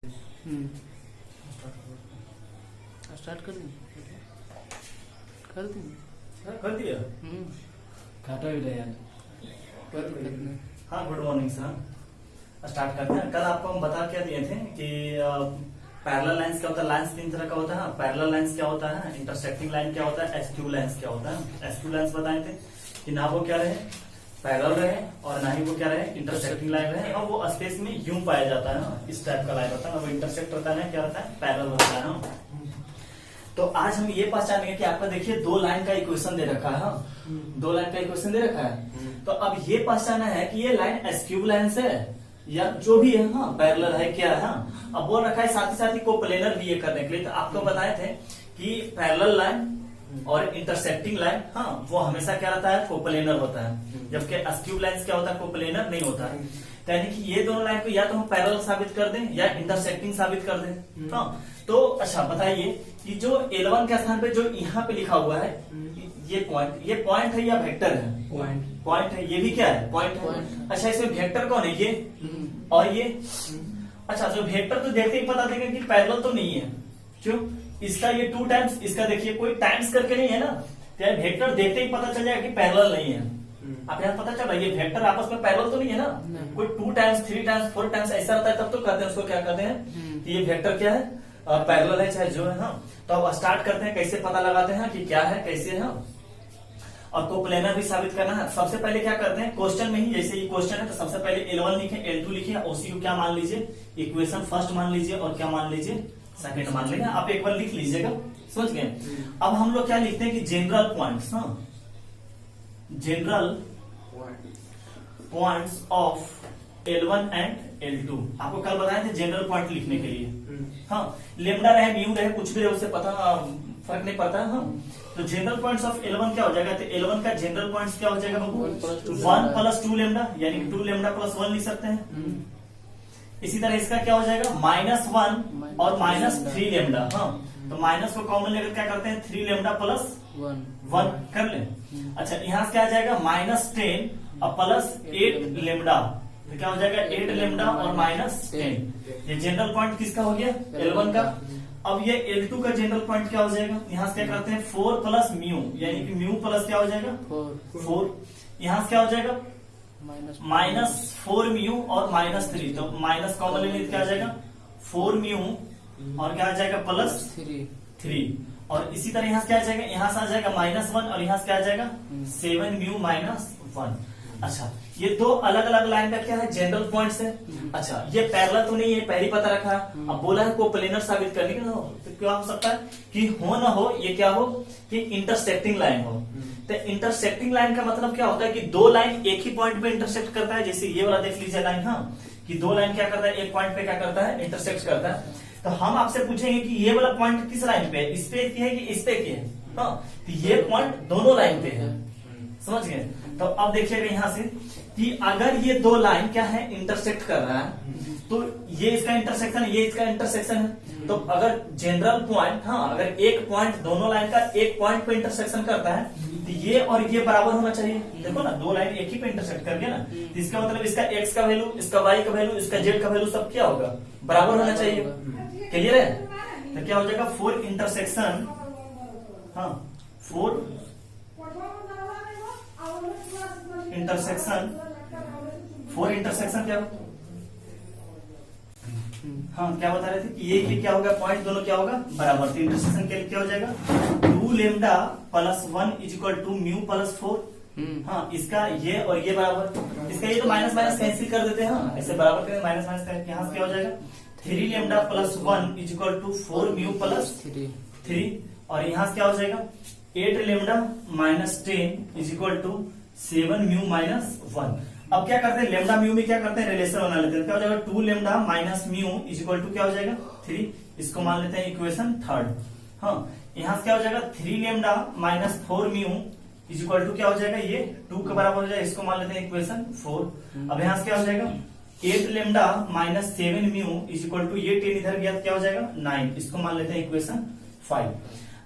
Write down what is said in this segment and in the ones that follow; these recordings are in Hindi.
स्टार्ट कर दी कर दी कर दिया। काटा भी रहे यार। कोई दिक्कत नहीं। हाँ, गुड मॉर्निंग सर। स्टार्ट करते हैं। कल आपको हम बता क्या दिए थे कि पैरेलल लाइंस क्या होता है। लाइंस तीन तरह का होता है। पैरेलल लाइंस क्या होता है, इंटरसेक्टिंग लाइन क्या होता है, एस्क्यू लाइंस क्या होता है। एस्क्यू लाइंस बताए थे कि ना वो क्या रहे पैरेलल रहे और ना ही वो क्या रहे इंटरसेक्टिंग लाइन रहे, और वो स्पेस में यूं पाया जाता है ना, इस टाइप का लाइन होता है ना, वो इंटरसेक्ट होता है ना, क्या होता है पैरेलल होता है ना। तो आज हम ये पहचानेंगे कि आपका देखिए दो लाइन का इक्वेशन दे रखा है। दो लाइन का इक्वेशन दे रखा है, तो अब ये पहचाना है कि ये लाइन एस्क्यू लाइन है या जो भी है, हाँ पैरेलल है क्या है। अब बोल रखा है साथ ही कोप्लेनर भी ये करने के लिए। तो आपको बताए थे कि पैरेलल लाइन और इंटरसेक्टिंग लाइन, हाँ वो हमेशा क्या रहता है कोप्लेनर होता है, जबकि एस्क्यू लाइन क्या होता है कोप्लेनर नहीं होता है। तो यानी कि ये दोनों लाइन को या तो हम पैरेलल साबित कर दें या इंटरसेक्टिंग साबित कर दें। हाँ तो अच्छा बताइए कि जो L1 के स्थान पे जो यहाँ पे लिखा हुआ है ये पॉइंट है या वेक्टर है। पॉइंट है, ये भी क्या है पॉइंट है। अच्छा इसमें वेक्टर कौन है, ये और ये। अच्छा जो वेक्टर तो देखते ही पता देगा कि पैरेलल तो नहीं है। क्यों, इसका ये 2 टाइम्स, इसका देखिए कोई टाइम्स करके नहीं है ना, तो वेक्टर देखते ही पता चल जाएगा कि पैरेलल नहीं है। आप यहाँ पता चल रहा है ये वेक्टर आपस में पैरेलल तो नहीं है ना, कोई 2 टाइम्स 3 टाइम्स 4 टाइम्स ऐसा रहता है तब तो कहते हैं उसको क्या कहते हैं कि ये वेक्टर क्या है पैरेलल है चाहे जो है। हाँ तो अब स्टार्ट करते हैं कैसे पता लगाते हैं कि क्या है कैसे है, और कोप्लेनर भी साबित करना है। सबसे पहले क्या करते हैं क्वेश्चन में ही, जैसे ये क्वेश्चन है तो सबसे पहले L1 लिखे, L2 लिखे, उसी को क्या मान लीजिए इक्वेशन फर्स्ट मान लीजिए और क्या मान लीजिए सेकंड मान लीजिए। आप एक बार लिख लीजिएगा, समझ गए। अब हम लोग क्या लिखते हैं कि जनरल पॉइंट्स, हाँ general points of L1 and L2। आपको कल बताए थे जनरल पॉइंट लिखने के लिए। हाँ लेमडा रहे म्यू रहे कुछ भी रहे उससे पता फर्क नहीं पड़ता। हाँ तो जनरल पॉइंट्स ऑफ L1 क्या हो जाएगा, तो L1 का जनरल पॉइंट्स क्या हो जाएगा बाबू 1 प्लस 2 लेमडा, यानी 2 लेमडा प्लस 1 लिख सकते हैं। इसी तरह इसका क्या हो जाएगा -1 और -3 लेमडा। हाँ तो माइनस को कॉमन लेकर क्या करते हैं 3 लेमडा प्लस 1 कर ले। अच्छा यहाँ से क्या आ जाएगा -10 और प्लस 8 लेमडा, तो क्या हो जाएगा 8 लेमडा और -10। ये जनरल पॉइंट किसका हो गया L1 का। अब ये L2 का जनरल पॉइंट क्या हो जाएगा, यहाँ से क्या करते हैं 4 प्लस म्यू, यानी कि म्यू प्लस क्या हो जाएगा 4। यहाँ से क्या हो जाएगा -4 म्यू और -3, तो माइनस कॉमन लेने क्या आ जाएगा 4 म्यू और क्या आ जाएगा +3। और इसी तरह यहाँ से क्या आ जाएगा, यहाँ से आ जाएगा -1 और यहाँ से क्या आ जाएगा 7 म्यू -1। अच्छा ये दो अलग अलग लाइन का क्या है जनरल पॉइंट्स है। अच्छा ये पैरेलल तो नहीं है पहले पता रखा। अब बोला है कोप्लेनर साबित करने के ना, तो क्या हो सकता है कि हो ना हो ये क्या हो कि इंटरसेक्टिंग लाइन हो। तो इंटरसेक्टिंग लाइन का मतलब क्या होता है कि दो लाइन एक ही पॉइंट पे इंटरसेक्ट करता है। जैसे ये वाला देख लीजिए लाइन, हाँ कि दो लाइन क्या करता है एक पॉइंट पे क्या करता है इंटरसेक्ट करता है। तो हम आपसे पूछेंगे कि ये वाला पॉइंट किस लाइन पे है, इस पे की है कि इस पे की है। हाँ तो ये पॉइंट दोनों लाइन पे है, समझ गए। तो अब देखिएगा यहाँ से कि अगर ये दो लाइन क्या है इंटरसेक्ट कर रहा है, तो ये इसका इंटरसेक्शन ये इसका इंटरसेक्शन है। तो अगर जनरल पॉइंट, हाँ अगर एक पॉइंट दोनों लाइन का एक पॉइंट पे इंटरसेक्शन करता है तो ये और ये बराबर होना चाहिए। देखो ना दो लाइन एक ही पे इंटरसेक्ट कर गया ना, तो इसका मतलब इसका x का वैल्यू, इसका y का वैल्यू, इसका z का वैल्यू सब क्या होगा बराबर होना चाहिए। क्लियर है। तो क्या हो जाएगा 4 इंटरसेक्शन, हाँ 4 इंटरसेक्शन, 4 इंटरसेक्शन क्या, हाँ क्या बता रहे थे कि ये क्या होगा पॉइंट दोनों क्या होगा बराबर। तो इंटरसेक्शन के लिए क्या हो जाएगा 2 lambda plus 1 is equal to mu plus 4। हाँ इसका ये और ये बराबर, इसका ये तो माइनस माइनस कैंसिल कर देते हैं। हाँ ऐसे बराबर करेंगे माइनस माइनस करके यहाँ से क्या हो जाएगा 3 lambda plus 1 is equal to 4 mu plus 3। और यहाँ से क्या हो जाएगा 8 lambda -10 is equal to 7 mu -1। अब क्या करते हैं लेमडा म्यू में क्या करते हैं रिलेशन बना लेते हैं। क्या हो जाएगा 2 lambda minus mu is equal to क्या हो जाएगा 3। इसको मान लेते हैं इक्वेशन थर्ड। हाँ यहाँ से क्या हो जाएगा 3 lambda -4 mu is equal to क्या हो जाएगा ये 2 के बराबर हो जाएगा। इसको मान लेते हैं इक्वेशन 4। अब यहाँ से क्या हो जाएगा 8 lambda -7 mu is equal to ये 10 इधर गया तो क्या हो जाएगा 9। इसको मान लेते हैं इक्वेशन 5।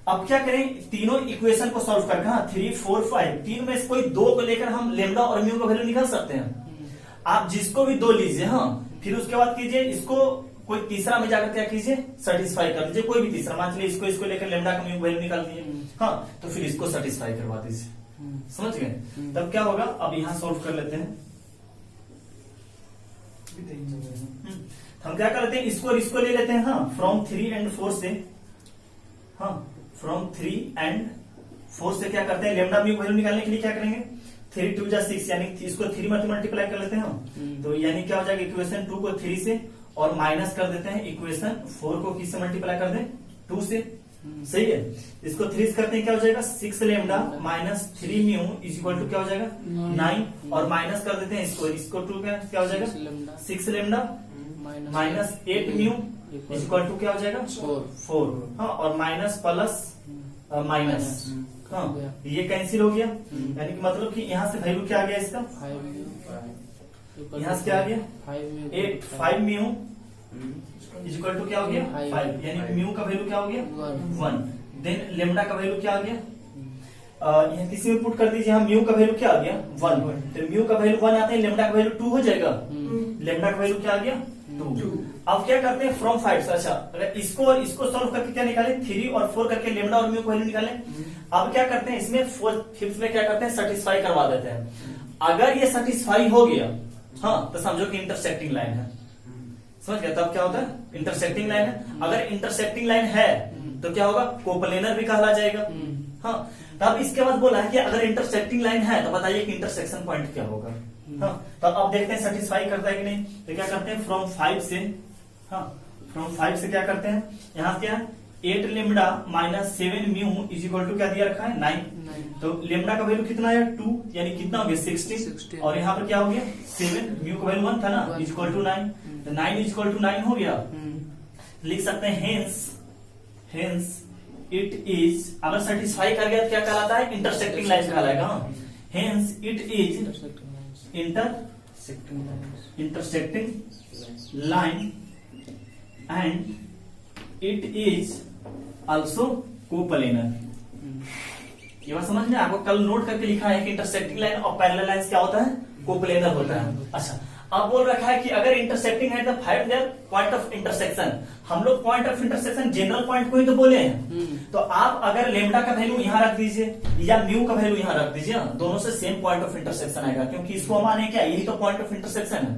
अब क्या करें तीनों इक्वेशन को सॉल्व करके, हाँ 3 4 5 तीन में से कोई दो को लेकर हम लेमडा और म्यू का वैल्यू निकाल सकते हैं। आप जिसको भी दो लीजिए, हाँ फिर उसके बाद कीजिए इसको कोई तीसरा में जाकर क्या कीजिए, सेटिस्फाई कर दीजिए, कोई भी तीसरा, मान चलिए इसको लेकर लेमडा का म्यू वैल्यू निकाल दिए, हाँ, तो फिर इसको सेटिस्फाई करवा दीजिए, समझ गए। तब क्या होगा, अब यहां सोल्व कर लेते हैं। हम क्या कर लेते हैं, इसको और इसको ले लेते हैं, हाँ, फ्रॉम 3 and 4 से, हाँ, फ्रॉम 3 and 4 से क्या करते हैं, लेमडा म्यू वैल्यू निकालने के लिए क्या करेंगे, 3 2 जा 6, यानी इसको 3 मल्टीप्लाई कर लेते हैं हम, तो यानी क्या हो जाएगा, इक्वेशन 2 को 3 से और माइनस कर देते हैं इक्वेशन 4 को किससे मल्टीप्लाई कर दें, 2 से, सही है। इसको 3 से करते हैं, क्या हो जाएगा, 6 lambda minus 3 mu is equal to क्या हो जाएगा, 9, और माइनस कर देते हैं इसको 2 क्या हो जाएगा, 6 lambda minus 8 mu is equal to क्या हो जाएगा, 4, हाँ, और माइनस प्लस माइनस, हाँ, ये कैंसिल हो गया, यानी कि मतलब कि यहाँ से वैल्यू क्या आ गया इसका, यहाँ से क्या आ गया, 5 म्यू इज इक्वल टू क्या हो गया, 5, यानी म्यू का वैल्यू क्या हो गया, 1। देन लेमडा का वैल्यू क्या आ गया, यहाँ किसी में पुट कर दीजिए, यहाँ म्यू का वैल्यू क्या आ गया, 1, तो म्यू का वैल्यू 1 आता है, लेमडा का वैल्यू 2 हो जाएगा, लेमडा का वैल्यू क्या आ गया, 2। अब क्या करते हैं, फ्रॉम 5 से, अच्छा, अगर इसको और इसको सॉल्व करके क्या निकाले, 3 और 4 करके लेमडा और म्यू का वैल्यू निकाले। अब क्या करते हैं, इसमें 5th में क्या करते हैं, सेटिस्फाई करवा देते हैं। अगर ये सेटिस्फाई हो गया, हाँ, तो समझो कि इंटरसेक्टिंग लाइन है, समझ गया। तब क्या होता है, इंटरसेक्टिंग लाइन है। अगर इंटरसेक्टिंग लाइन है तो क्या होगा, कोप्लेनर भी कहला जाएगा, हाँ। तब इसके बाद बोला है कि अगर इंटरसेक्टिंग लाइन है तो बताइए कि इंटरसेक्शन पॉइंट क्या होगा, हाँ। तो अब देखते हैं सेटिस्फाई करता है कि नहीं। तो क्या करते हैं, फ्रॉम 5 से, हाँ, फ्रॉम 5 से क्या करते हैं, यहाँ क्या 8 lambda minus 7 mu is equal to क्या दिया रखा है, 9। तो लेमडा का वैल्यू कितना है, 2, यानी कितना हो गया, 16, और यहाँ पर क्या हो गया, 7, म्यू का वैल्यू 1 था ना, इज इक्वल टू 9, तो 9 इज इक्वल टू 9 हो गया। लिख सकते हैं हेंस इट इज, अगर सेटिस्फाई कर गया तो क्या कहलाता है, इंटरसेक्टिंग लाइन कहलाएगा, hence it is intersecting line and it is also coplanar. ये बात समझ में, आपको कल नोट करके लिखा है कि इंटरसेक्टिंग लाइन और पैरेलल लाइन क्या होता है, कोप्लेनर होता है। अच्छा, अब बोल रखा है कि अगर इंटरसेक्टिंग है तो find their point of intersection. हम लोग point of intersection general point को ही तो बोले हैं। तो आप अगर लेमडा का वैल्यू यहाँ रख दीजिए या म्यू का वैल्यू यहाँ रख दीजिए, दोनों से सेम पॉइंट ऑफ इंटरसेक्शन आएगा, क्योंकि इसको माने क्या, यही तो पॉइंट ऑफ इंटरसेक्शन है।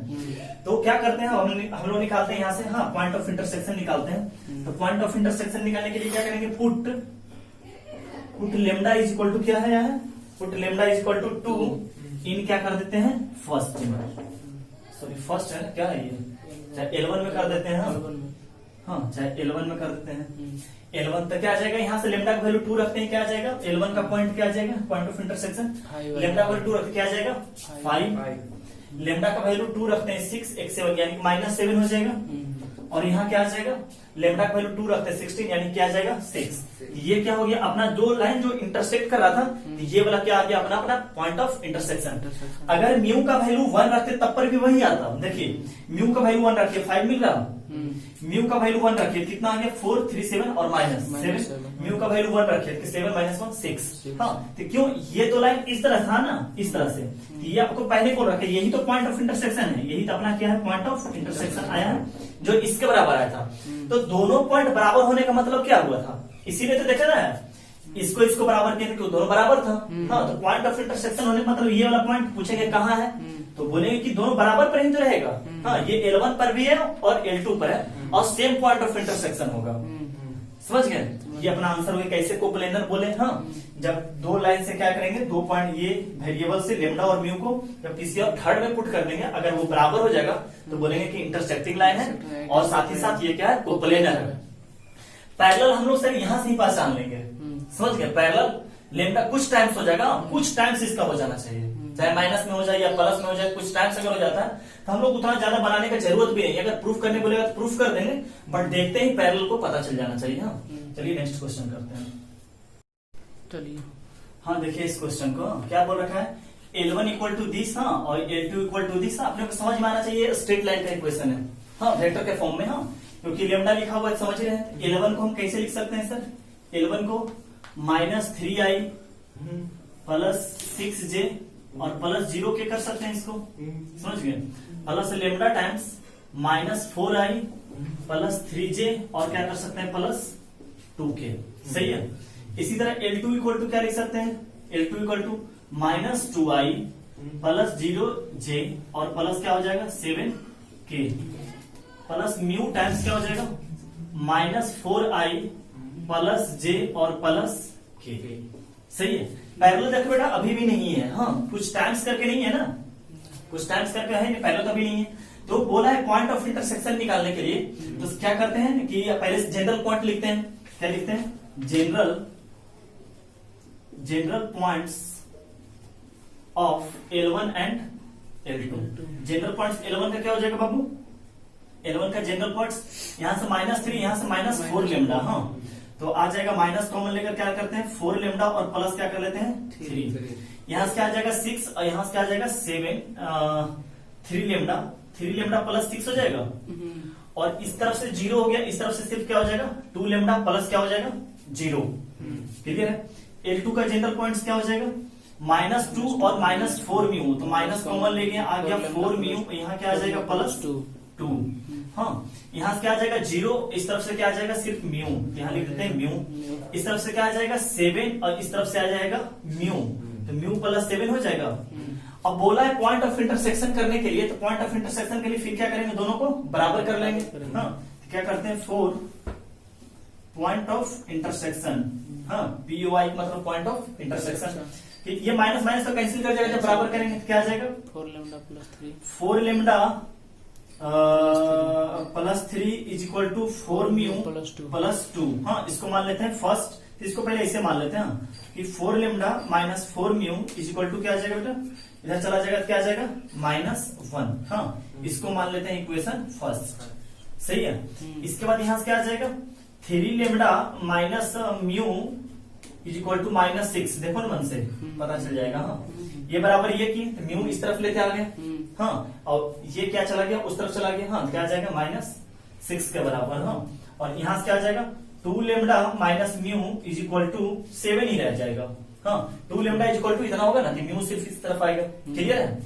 तो क्या करते हैं हम लोग निकालते हैं यहाँ से, हाँ, पॉइंट ऑफ इंटरसेक्शन निकालते हैं। तो पॉइंट ऑफ इंटरसेक्शन निकालने के लिए क्या करेंगे, put lambda is equal to क्या है, यहाँ put lambda is equal to 2 in क्या कर देते हैं, फर्स्ट है ना, क्या है ये, चाहे L1 में कर देते हैं, हाँ, चाहे L1 में कर देते हैं। L1 तो क्या आ जाएगा, यहाँ से लेमडा का वैल्यू 2 रखते हैं, क्या आ जाएगा, L1 का पॉइंट क्या आ जाएगा, पॉइंट ऑफ इंटरसेक्शन, लेमडा का वैल्यू 2 रखते क्या आ जाएगा, 5, लेमडा का वैल्यू 2 रखते हैं 6, एक 7, यानी -7 हो जाएगा। और यहाँ क्या आ जाएगा, लेमडा का वैल्यू 2 रखते हैं 16, यानी क्या आ जाएगा, 6। ये क्या हो गया, अपना दो लाइन जो इंटरसेक्ट कर रहा था, ये वाला क्या आ गया, अपना पॉइंट ऑफ इंटरसेक्शन। अगर म्यू का वैल्यू 1 रखते तब पर भी वही आता। देखिए, म्यू का वैल्यू 1 रखिए, 5 मिल रहा, म्यू का वैल्यू 1 रखिए, कितना आ गया, 4, 3, 7 और -7। म्यू का वैल्यू 1 रखिए, 7 - 1 6। हाँ, तो क्यों, ये तो लाइन इस तरह था ना, इस तरह से, ये आपको पहले बोल रखे, यही तो पॉइंट ऑफ इंटरसेक्शन है, यही तो अपना क्या है, पॉइंट ऑफ इंटरसेक्शन आया है, जो इसके बराबर आया था। तो दोनों पॉइंट बराबर होने का मतलब क्या हुआ था, इसीलिए तो देखा ना, इसको बराबर किया, क्यों, दोनों बराबर था। हाँ, तो पॉइंट ऑफ इंटरसेक्शन होने का मतलब ये वाला पॉइंट पूछेंगे कहाँ है, तो बोलेंगे कि दोनों बराबर पर ही तो रहेगा। हाँ, ये L1 पर भी है और L2 पर है, और सेम पॉइंट ऑफ इंटरसेक्शन होगा। समझ गए, ये अपना आंसर हो गया। कैसे कोप्लेनर बोले, हाँ, जब दो लाइन से क्या करेंगे, 2 पॉइंट ये वेरिएबल से लेमडा और म्यू को जब किसी और थर्ड में पुट कर देंगे, अगर वो बराबर हो जाएगा तो बोलेंगे कि इंटरसेक्टिंग लाइन है, और साथ ही साथ ये क्या है, कोप्लेनर है। पैरेलल हम लोग सर यहाँ से ही पहचान लेंगे, समझ गए। पैरेलल लेमडा कुछ टाइम्स हो जाएगा, कुछ टाइम्स इसका हो जाना चाहिए, चाहे माइनस में हो जाए या प्लस में हो जाए, कुछ टाइम्स अगर हो जाता है तो हम लोग उतना ज्यादा बनाने की जरूरत भी नहीं। अगर प्रूफ करने बोलेगा तो प्रूफ कर देंगे, बट देखते ही पैरेलल को पता चल जाना चाहिए। हाँ, चलिए नेक्स्ट क्वेश्चन करते हैं। चलिए, हाँ, देखिए इस क्वेश्चन को क्या बोल रखा है, L1 इक्वल टू दिस, हाँ, और L2 इक्वल टू दिस। अपने को समझ में आना चाहिए, स्ट्रेट लाइन का इक्वेशन है, हाँ, वेक्टर के फॉर्म में, हाँ, क्योंकि लेमडा लिखा हुआ है, समझ रहे हैं। L1 को हम कैसे लिख सकते हैं सर, L1 को -3i प्लस 6j और प्लस 0 के कर सकते हैं इसको, समझ गए, plus lambda times -4i plus 3j और क्या कर सकते हैं प्लस 2k। सही है। इसी तरह L2 इक्वल टू क्या लिख सकते हैं, L2 equal to minus 2i plus 0j और प्लस क्या हो जाएगा 7k प्लस म्यू टाइम्स क्या हो जाएगा माइनस 4i प्लस j और प्लस k। सही है। पैरेलल देखो बेटा अभी भी नहीं है, हाँ कुछ टाइम्स करके नहीं है ना, कुछ टाइम्स करके है नहीं, पैरेलल अभी नहीं है। तो बोला है पॉइंट ऑफ इंटरसेक्शन निकालने के लिए तो क्या करते हैं कि पहले जनरल पॉइंट लिखते हैं। क्या लिखते हैं general points of L1 and L2। General points L1 का क्या हो जाएगा बाबू, L1 का जनरल पॉइंट्स यहां से -3 यहां से -4 लेमडा। हाँ तो आ जाएगा माइनस कॉमन लेकर क्या करते हैं 4 लेमडा और प्लस क्या कर लेते हैं 3। यहां से क्या आ जाएगा 6 और यहां से क्या आ जाएगा 7 3 लेमडा प्लस 6 हो जाएगा और इस तरफ से 0 हो गया, इस तरफ से सिर्फ क्या हो जाएगा 2 लेमडा प्लस क्या हो जाएगा 0। क्लियर है। L2 का जनरल पॉइंट्स क्या हो जाएगा -2 और -4 म्यू, तो माइनस कॉमन ले गया आ गया 4 म्यू, यहाँ क्या आ जाएगा प्लस 2। हाँ यहाँ से क्या आ जाएगा 0, इस तरफ से क्या आ जाएगा सिर्फ म्यू, यहाँ लिख देते हैं म्यू। इस तरफ से क्या आ जाएगा 7 और इस तरफ से आ जाएगा म्यू, तो म्यू प्लस 7 हो जाएगा। अब बोला है पॉइंट ऑफ इंटरसेक्शन करने के लिए, तो पॉइंट ऑफ इंटरसेक्शन के लिए फिर क्या करेंगे दोनों को बराबर कर लेंगे। हाँ तो क्या करते हैं 4 पॉइंट ऑफ इंटरसेक्शन, हाँ POI मतलब पॉइंट ऑफ इंटरसेक्शन। ये माइनस माइनस तो कैंसिल कर जाएगा, जब बराबर करेंगे तो क्या आ जाएगा 4 lambda plus 3 4 lambda plus 3 is equal to 4 mu plus 2। हाँ इसको मान लेते हैं फर्स्ट, इसको पहले इसे मान लेते हैं कि 4 lambda minus 4 mu is equal to क्या आ जाएगा बेटा, इधर चला जाएगा क्या आ जाएगा -1। हाँ इसको मान लेते हैं इक्वेशन फर्स्ट। सही है। इसके बाद यहां से क्या आ जाएगा 3 lambda minus mu is equal to -6। देखो ना मन से पता चल जाएगा। हाँ ये बराबर ये की तो म्यू इस तरफ लेते आ गए, हाँ और ये क्या चला गया उस तरफ चला गया, हाँ क्या आ जाएगा -6 के बराबर। हाँ और यहां से क्या आ जाएगा 2 lambda minus mu is equal to 7 ही रह जाएगा। हाँ 2 लेमडा इज इक्वल टू इतना होगा ना कि म्यू सिर्फ इस तरफ आएगा। क्लियर है।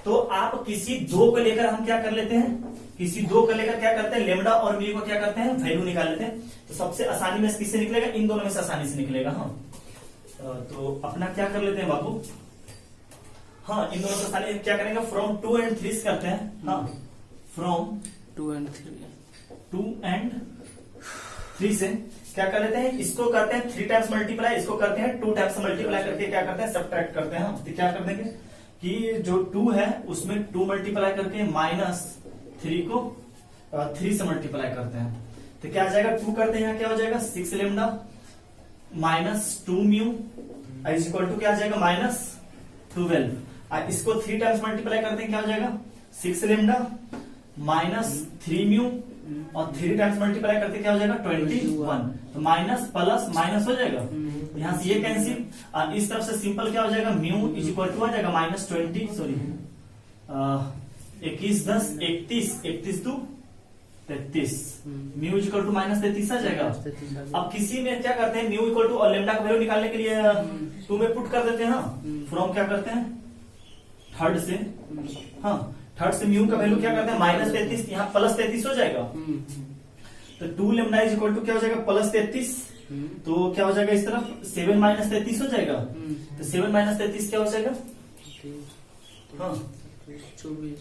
तो आप किसी दो को लेकर हम क्या कर लेते हैं, किसी दो को लेकर क्या करते हैं लेमडा और म्यू को क्या करते हैं वैल्यू निकाल लेते हैं। तो सबसे आसानी में किससे निकलेगा, इन दोनों में से आसानी से निकलेगा। हाँ तो अपना क्या कर लेते हैं बाबू, हाँ इन दोनों से आसानी क्या करेंगे फ्रॉम 2 and 3 करते हैं। हाँ फ्रॉम 2 and 3 से क्या कर लेते हैं, इसको करते हैं 3 टाइम्स मल्टीप्लाई, इसको करते हैं 2 टाइम्स मल्टीप्लाई करके क्या करते हैं सब्ट्रैक्ट करते हैं। तो क्या कर देंगे कि जो 2 है उसमें 2 मल्टीप्लाई करके -3 को 3 से मल्टीप्लाई करते हैं तो क्या आ जाएगा 2 करते हैं यहाँ क्या हो जाएगा 6 lambda -2 mu is equal to क्या आ जाएगा -12। इसको 3 टाइम्स मल्टीप्लाई करते हैं क्या हो जाएगा 6 लेमडा -3 म्यू और 3 टाइम्स मल्टीप्लाई करते क्या हो जाएगा 21। तो माइनस प्लस माइनस हो जाएगा, यहां से ये कैंसिल, इस तरफ से सिंपल क्या हो जाएगा म्यू इज इक्वल टू आ जाएगा -20 सॉरी 21 10 31 31 2 33 म्यू इक्वल टू -33 आ जाएगा। अब किसी में क्या करते हैं म्यू इक्वल टू और लेमडा का वैल्यू निकालने के लिए 2 में पुट कर देते हैं। फ्रॉम क्या करते हैं थर्ड से, हाँ थर्ड से म्यू का वैल्यू क्या करते हैं -33, यहाँ +33 हो जाएगा। तो 2 लेमडा इज इक्वल टू क्या हो जाएगा +33, तो क्या हो जाएगा इस तरफ 7 - 33 हो जाएगा। तो 7 - 33 क्या हो जाएगा, हाँ 24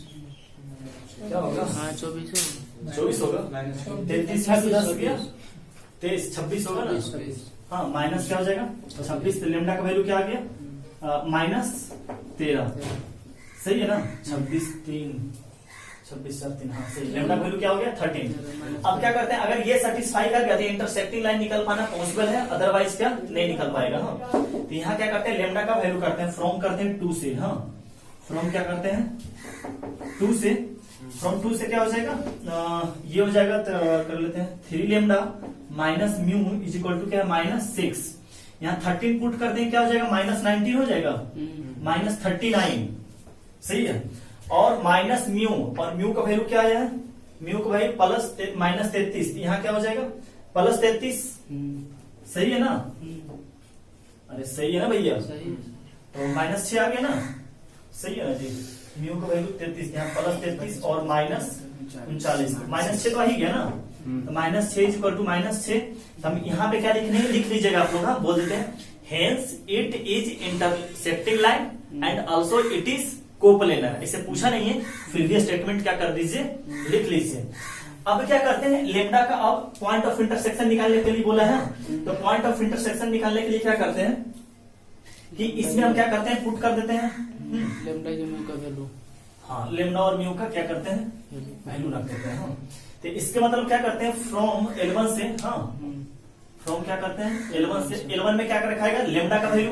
क्या होगा, हाँ 24 होगा। 33 में से 10 गया 23 26 होगा ना, हाँ माइनस क्या हो जाएगा 26। तो लेमडा का वैल्यू क्या आ गया -13। सही है ना 26 3 26 3, हाँ सही। लेमडा वैल्यू क्या हो गया 13। अब क्या करते हैं अगर ये सेटिस्फाई कर गया तो इंटरसेक्टिंग लाइन निकल पाना पॉसिबल है, अदरवाइज क्या नहीं निकल पाएगा। हाँ तो यहाँ क्या करते हैं लेमडा का वैल्यू करते हैं फ्रॉम करते हैं 2 से। हाँ फ्रॉम क्या करते हैं 2 से, फ्रॉम 2 से क्या हो जाएगा ये हो जाएगा तो कर लेते हैं 3 lambda minus mu is equal to क्या है -6। यहाँ 13 पुट करते हैं क्या हो जाएगा -19 हो जाएगा -39। सही है। और माइनस म्यू, और म्यू का वैल्यू क्या है म्यू का वैल्यू -33, यहाँ क्या हो जाएगा +33। सही है ना, अरे सही है ना भैया, तो -6 आ गया ना। सही है ना जी, म्यू का वैल्यू 33, यहाँ +33 और 39। माइनस 6 तो आ ही गया ना, तो -6 इक्वल टू -6। तो हम यहाँ पे क्या लिखने हैं, लिख लीजिएगा आप लोग, हाँ बोल देते हैं, hence it is intersecting line and also it is coplanar. इसे पूछा नहीं है, फिर भी स्टेटमेंट क्या कर दीजिए, लिख लीजिए। अब क्या करते हैं, लेमडा का अब पॉइंट ऑफ इंटरसेक्शन निकालने के लिए बोला है, तो पॉइंट ऑफ इंटरसेक्शन निकालने के लिए क्या करते हैं कि इसमें हम क्या करते हैं, पुट कर देते हैं लेमडा जो म्यू का वैल्यू, हाँ लेमडा और म्यू का क्या करते हैं, वैल्यू रख देते हैं। हाँ तो इसके मतलब क्या करते हैं, फ्रॉम L1 से, हाँ फ्रॉम क्या करते हैं L1 से, L1 में क्या रखाएगा, लेमडा का वैल्यू,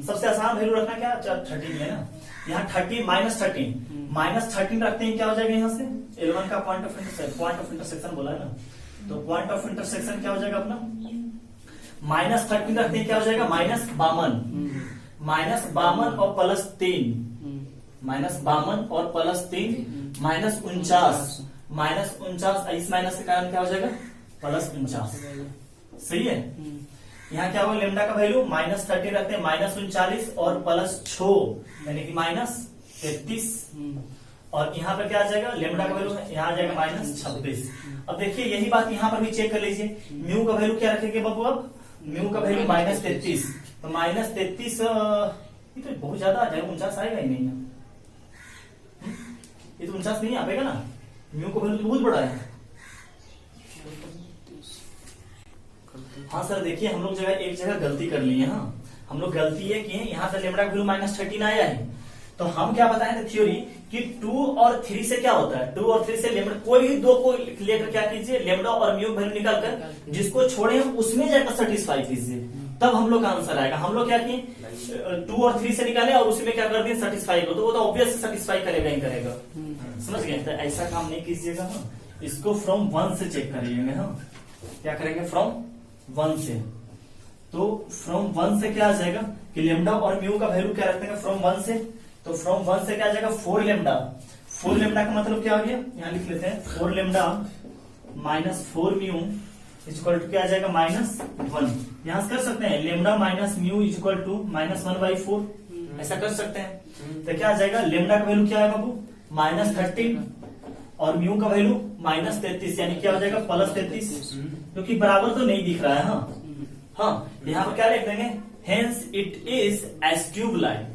सबसे आसान वैल्यू रखना क्या, 13 है ना, यहाँ 30 -13 रखते हैं, क्या हो जाएगा यहाँ से, L1 का पॉइंट ऑफ इंटरसेक्शन बोला है ना, तो पॉइंट ऑफ इंटरसेक्शन क्या हो जाएगा अपना, -13 रखते हैं, क्या हो जाएगा, -52 और +3, -52 और +3, -49 इस माइनस के कारण क्या हो जाएगा, +49। सही है। यहाँ क्या होगा, लेमडा का वैल्यू -13 रखते हैं, -39 और +6 यानी कि -33, और यहाँ पर क्या आ जाएगा, लेमडा का वैल्यू यहाँ आ जाएगा -26। अब देखिए यही बात यहाँ पर भी चेक कर लीजिए, म्यू का वैल्यू क्या रखेंगे बाबू, अब म्यू का वैल्यू -33, तो -33 ये तो बहुत ज्यादा आ जाएगा, 49 आएगा ही नहीं, ये तो 49 नहीं आ पाएगा ना, म्यू का वैल्यू तो बहुत बड़ा है। हाँ सर देखिए हम लोग एक जगह गलती कर ली है, हाँ हम लोग गलती है कि यहाँ से लेमडा का वैल्यू -13 आया है, तो हम क्या बताए थे थ्योरी कि 2 और 3 से क्या होता है, 2 और 3 से लेमडा कोई भी दो को लेकर क्या कीजिए, लेमडा और म्यू वैल्यू निकाल कर जिसको छोड़े हम उसमें जाकर सेटिस्फाई कीजिए, तब हम लोग का आंसर आएगा। हम लोग क्या किए, 2 और 3 से निकाले और उसी में क्या कर दिए, सेटिस्फाई को, तो वो तो ऑब्वियस सेटिस्फाई करेगा ही करेगा, समझ गए। तो ऐसा काम नहीं कीजिएगा, हाँ इसको फ्रॉम 1 से चेक करिएगा, हाँ क्या करेंगे, फ्रॉम 1 से, तो फ्रॉम 1 से क्या आ जाएगा कि लेमडा और म्यू का वैल्यू क्या रखते हैं फ्रॉम 1 से, तो फ्रॉम 1 से क्या आ जाएगा, 4 लेमडा का मतलब क्या हो गया, यहाँ लिख लेते हैं 4 लेमडा -4 म्यू इक्वल टू क्या आ जाएगा, -1। यहाँ से कर सकते हैं lambda minus mu equal to -1/4, ऐसा कर सकते हैं। तो क्या आ जाएगा, लेमडा का वैल्यू क्या है बाबू, -13 और म्यू का वैल्यू -33, यानी क्या हो जाएगा, +33, क्योंकि बराबर तो नहीं दिख रहा है। हाँ यहाँ पर क्या लिख देंगे, hence it is a skew line,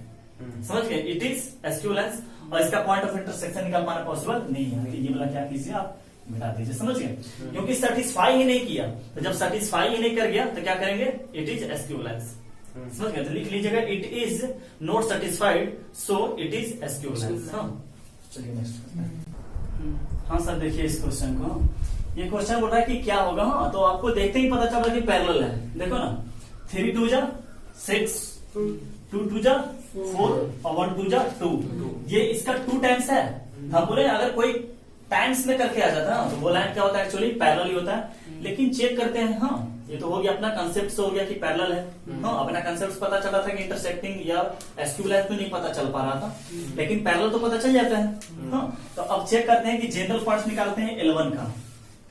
समझ गए, इट इज एस्क्यूब लाइन, और इसका पॉइंट ऑफ इंटरसेक्शन निकाल पाना पॉसिबल नहीं है, तो ये वाला क्या कीजिए आप मिटा दीजिए, समझ गए, क्योंकि सेटिस्फाई ही नहीं किया, तो जब सेटिस्फाई ही नहीं कर गया तो क्या करेंगे, इट इज एस्क्यूब लाइन, समझ गए, तो लिख लीजिएगा it is not satisfied so it is a skew line. हाँ चलिए नेक्स्ट। हाँ सर देखिए इस क्वेश्चन को, ये क्वेश्चन बोल रहा है कि क्या होगा, हाँ तो आपको देखते ही पता चल रहा है कि पैरेलल है, देखो ना 3 2 जा 6, 2 2 जा 4 और 1 2 जा 2, ये इसका 2 टाइम्स है। हम बोले अगर कोई टाइम्स में करके आ जाता है तो वो लाइन क्या होता है, एक्चुअली पैरेलल ही होता है, लेकिन चेक करते हैं, हाँ ये तो हो गया अपना कंसेप्ट हो गया कि पैरेलल है, हाँ अपना कंसेप्ट पता चला था कि इंटरसेक्टिंग या एस्क्यूब लाइन तो नहीं पता चल पा रहा था, लेकिन पैरेलल तो पता चल जाता है। हाँ तो अब चेक करते हैं कि जनरल पार्ट्स निकालते हैं L1 का,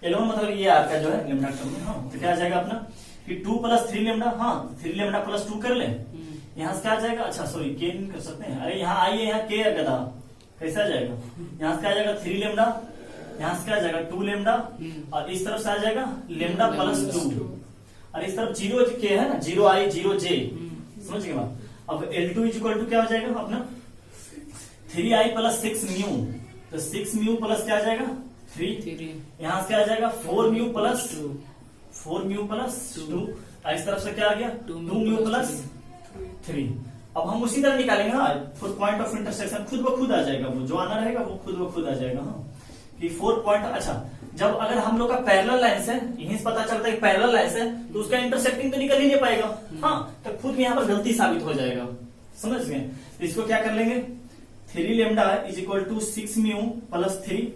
L1 मतलब ये आपका जो है लेमडा टर्म, हाँ तो क्या आ जाएगा अपना कि 2 + 3 लेमडा, हाँ 3 लेमडा + 2 कर ले, यहाँ से क्या आ जाएगा, अच्छा सॉरी के नहीं कर सकते हैं, अरे यहाँ आइए, यहाँ के गधा कैसे आ जाएगा, यहाँ से क्या आ जाएगा 3 लेमडा, यहाँ से क्या आ जाएगा 2 लेमडा, और इस तरफ से आ जाएगा लेमडा +2, और इस तरफ 0 के है ना, 0i 0j, समझ गए बात। अब L2 इक्वल टू क्या हो जाएगा अपना 3i + 6 म्यू, तो 6 म्यू प्लस क्या आ जाएगा 3, यहाँ से क्या आ जाएगा 4 म्यू + 2, इस तरफ से क्या आ गया 2 म्यू + 3। अब हम उसी तरह निकालेंगे, हाँ पॉइंट ऑफ इंटरसेक्शन खुद ब खुद आ जाएगा, वो जो आना रहेगा वो खुद ब खुद आ जाएगा, हाँ कि 4 पॉइंट। अच्छा जब अगर हम लोग का पैरेलल लाइन है, यहीं से पता चलता है पैरेलल लाइन है, तो उसका इंटरसेक्टिंग तो निकल ही नहीं पाएगा, हाँ तो खुद यहाँ पर गलती साबित हो जाएगा, समझ गए। तो इसको क्या कर लेंगे 3 लेमडा = 6 म्यू + 3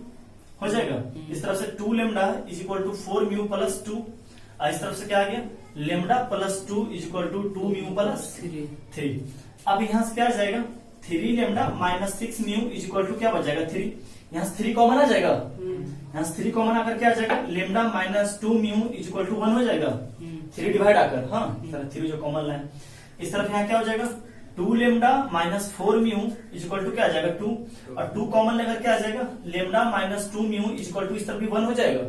हो जाएगा, इस तरफ से 2 लेमडा = 4 म्यू + 2, इस तरफ से क्या आ गया लेमडा +2 = 2 म्यू + 3। अब यहाँ से क्या आ जाएगा 3 लेमडा -6 म्यू = क्या बच जाएगा 3, यहाँ से 3 कॉमन आ जाएगा, यहाँ से 3 कॉमन आकर क्या आ जाएगा लेमडा -2 म्यू = 1 हो जाएगा, 3 डिवाइड आकर, हाँ 3 जो कॉमन लाइन, इस तरफ यहाँ क्या हो जाएगा 2 lambda minus 4 mu is equal to क्या आ जाएगा 2, और 2 कॉमन लेकर क्या आ जाएगा lambda minus 2 mu is equal to इस तरफ भी 1 हो जाएगा।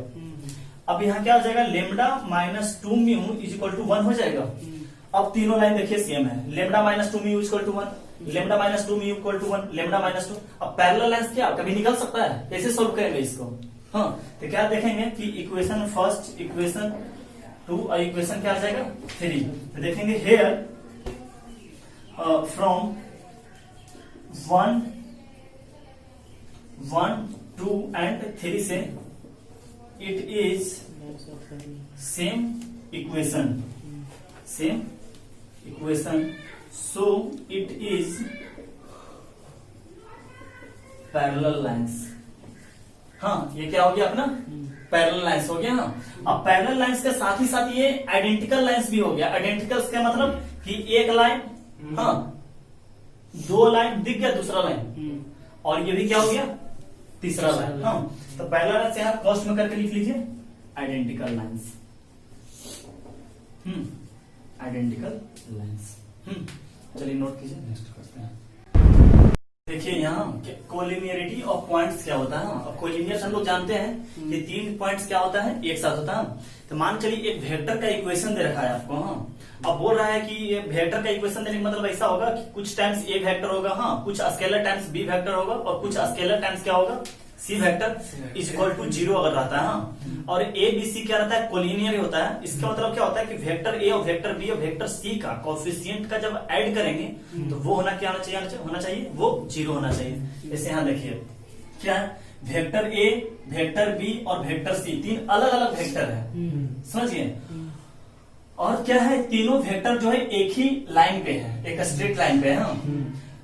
अब यहाँ क्या हो जाएगा lambda minus 2 mu is equal to 1 हो जाएगा। अब तीनों लाइन देखिए सेम है, lambda minus 2 mu is equal to 1, lambda minus 2 mu equal to 1, lambda minus 2। अब पैरेलल लाइंस क्या कभी निकल सकता है, कैसे सोल्व करेंगे इसको? हाँ, तो क्या देखेंगे कि इक्वेशन फर्स्ट, इक्वेशन 2 और इक्वेशन क्या आ जाएगा 3। तो देखेंगे हेयर फ्रॉम 1, 2 एंड 3 से it is same equation, so it is parallel lines। हाँ, ये क्या हो गया अपना पैरेलल लाइंस हो गया। हाँ, अब पैरेलल लाइंस के साथ ही साथ ये आइडेंटिकल लाइंस भी हो गया। आइडेंटिकल क्या मतलब कि एक लाइन, हाँ 2 लाइन दिख गया दूसरा लाइन, और ये भी क्या हो गया तीसरा लाइन। हाँ, तो पैरेलल लाइंस यहाँ फर्स्ट में करके लिख लीजिए आइडेंटिकल लाइंस, आइडेंटिकल लाइंस। चलिए नोट कीजिए, नेक्स्ट करते हैं। देखिए यहाँ कोलिनियरिटी ऑफ पॉइंट्स क्या होता है। अब कोलिनियर हम लोग जानते हैं कि 3 पॉइंट्स क्या होता है एक साथ होता है। तो मान चलिए एक वेक्टर का इक्वेशन दे रखा है आपको। हाँ, अब बोल रहा है कि ये वेक्टर का इक्वेशन देने का मतलब ऐसा होगा कि कुछ टाइम्स ए वेक्टर होगा, हाँ कुछ स्केलर टाइम्स बी वेक्टर होगा, और कुछ स्केलर टाइम्स क्या होगा सी वेक्टर इज इक्वल टू 0 अगर रहता है। हाँ, और ए बी सी क्या रहता है कोलिनियर होता है। इसका मतलब क्या होता है कि वेक्टर ए और वेक्टर बी और वेक्टर सी का कोएफिशिएंट का जब ऐड करेंगे तो वो होना क्या होना चाहिए वो 0 होना चाहिए। जैसे यहाँ देखिए क्या है, वेक्टर ए, वेक्टर बी और वेक्टर सी 3 अलग अलग वेक्टर है, समझिए। और क्या है, तीनों वेक्टर जो है एक ही लाइन पे है, एक स्ट्रेट लाइन पे है। हाँ,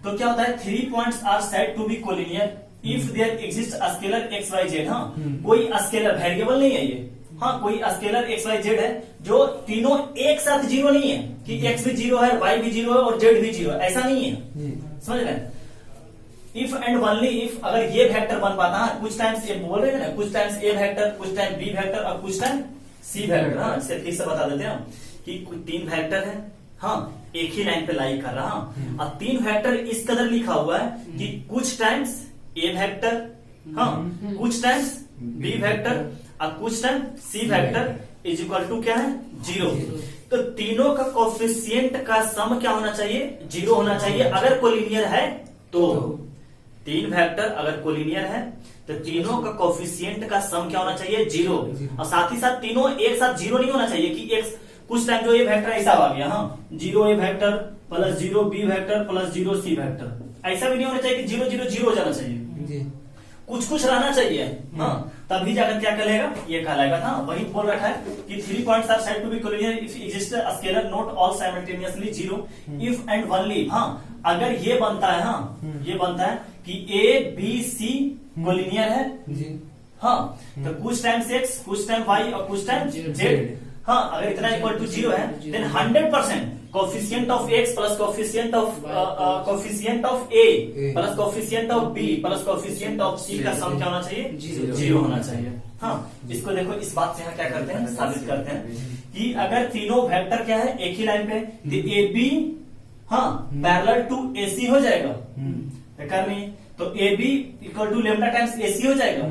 तो क्या होता है 3 points are said to be collinear if there exist scalar x y z. हाँ, कोई स्केलर वेरिएबल नहीं है ये, हाँ कोई स्केलर एक्स वाई जेड है जो तीनों एक साथ 0 नहीं है कि एक्स भी 0 है, वाई भी 0 है और जेड भी 0 है, ऐसा नहीं है, समझ रहे हैं। इफ एंड ओनली इफ अगर ये वेक्टर बन पाता है, कुछ टाइम्स ये बोल रहे हैं ना, कुछ टाइम्स ए वेक्टर, कुछ टाइम बी वेक्टर और कुछ टाइम सी वेक्टर। हाँ, इसे ठीक से बता देते हैं कि 3 वेक्टर है, हाँ एक ही लाइन पे लाई कर रहा। और 3 वेक्टर इस कदर लिखा हुआ है कि कुछ टाइम्स ए वेक्टर, हाँ कुछ टाइम्स बी वेक्टर और कुछ time c vector is equal to क्या है 0। तो तीनों का कोएफिशिएंट का सम क्या होना चाहिए 0 होना चाहिए अगर कोलिनियर है तो। 3 वेक्टर अगर कोलिनियर है तो तीनों का कोएफिशिएंट का सम क्या होना चाहिए 0, और साथ ही साथ तीनों एक साथ 0 नहीं होना चाहिए कि एक कुछ टाइम जो ए वेक्टर ऐसा आ गया, हाँ 0 a vector plus 0 b vector plus 0 c vector, ऐसा भी नहीं होना चाहिए कि 0 0 0 हो जाना चाहिए, कुछ कुछ रहना चाहिए। हाँ, तभी जाकर क्या कहलाएगा ये कहलाएगा। था वही बोल रखा है कि 3 points are said to be collinear if exist a scalar not all simultaneously 0 if and only. हाँ, अगर ये बनता है, हाँ ये बनता है कि ए बी सी कोलिनियर है, हाँ तो कुछ टाइम्स एक्स, कुछ टाइम वाई और कुछ टाइम जेड। हाँ, अगर इतना इक्वल टू 0 है then 100% coefficient of x plus coefficient of a plus coefficient of b plus coefficient of c का सम क्या होना चाहिए 0 होना चाहिए। हाँ, इसको देखो इस बात से यहाँ क्या करते हैं साबित करते हैं कि अगर तीनों वेक्टर क्या है एक ही लाइन पे तो ए बी हाँ पैरेलल टू ए सी हो जाएगा, करनी तो a b equal to lambda times a c हो जाएगा।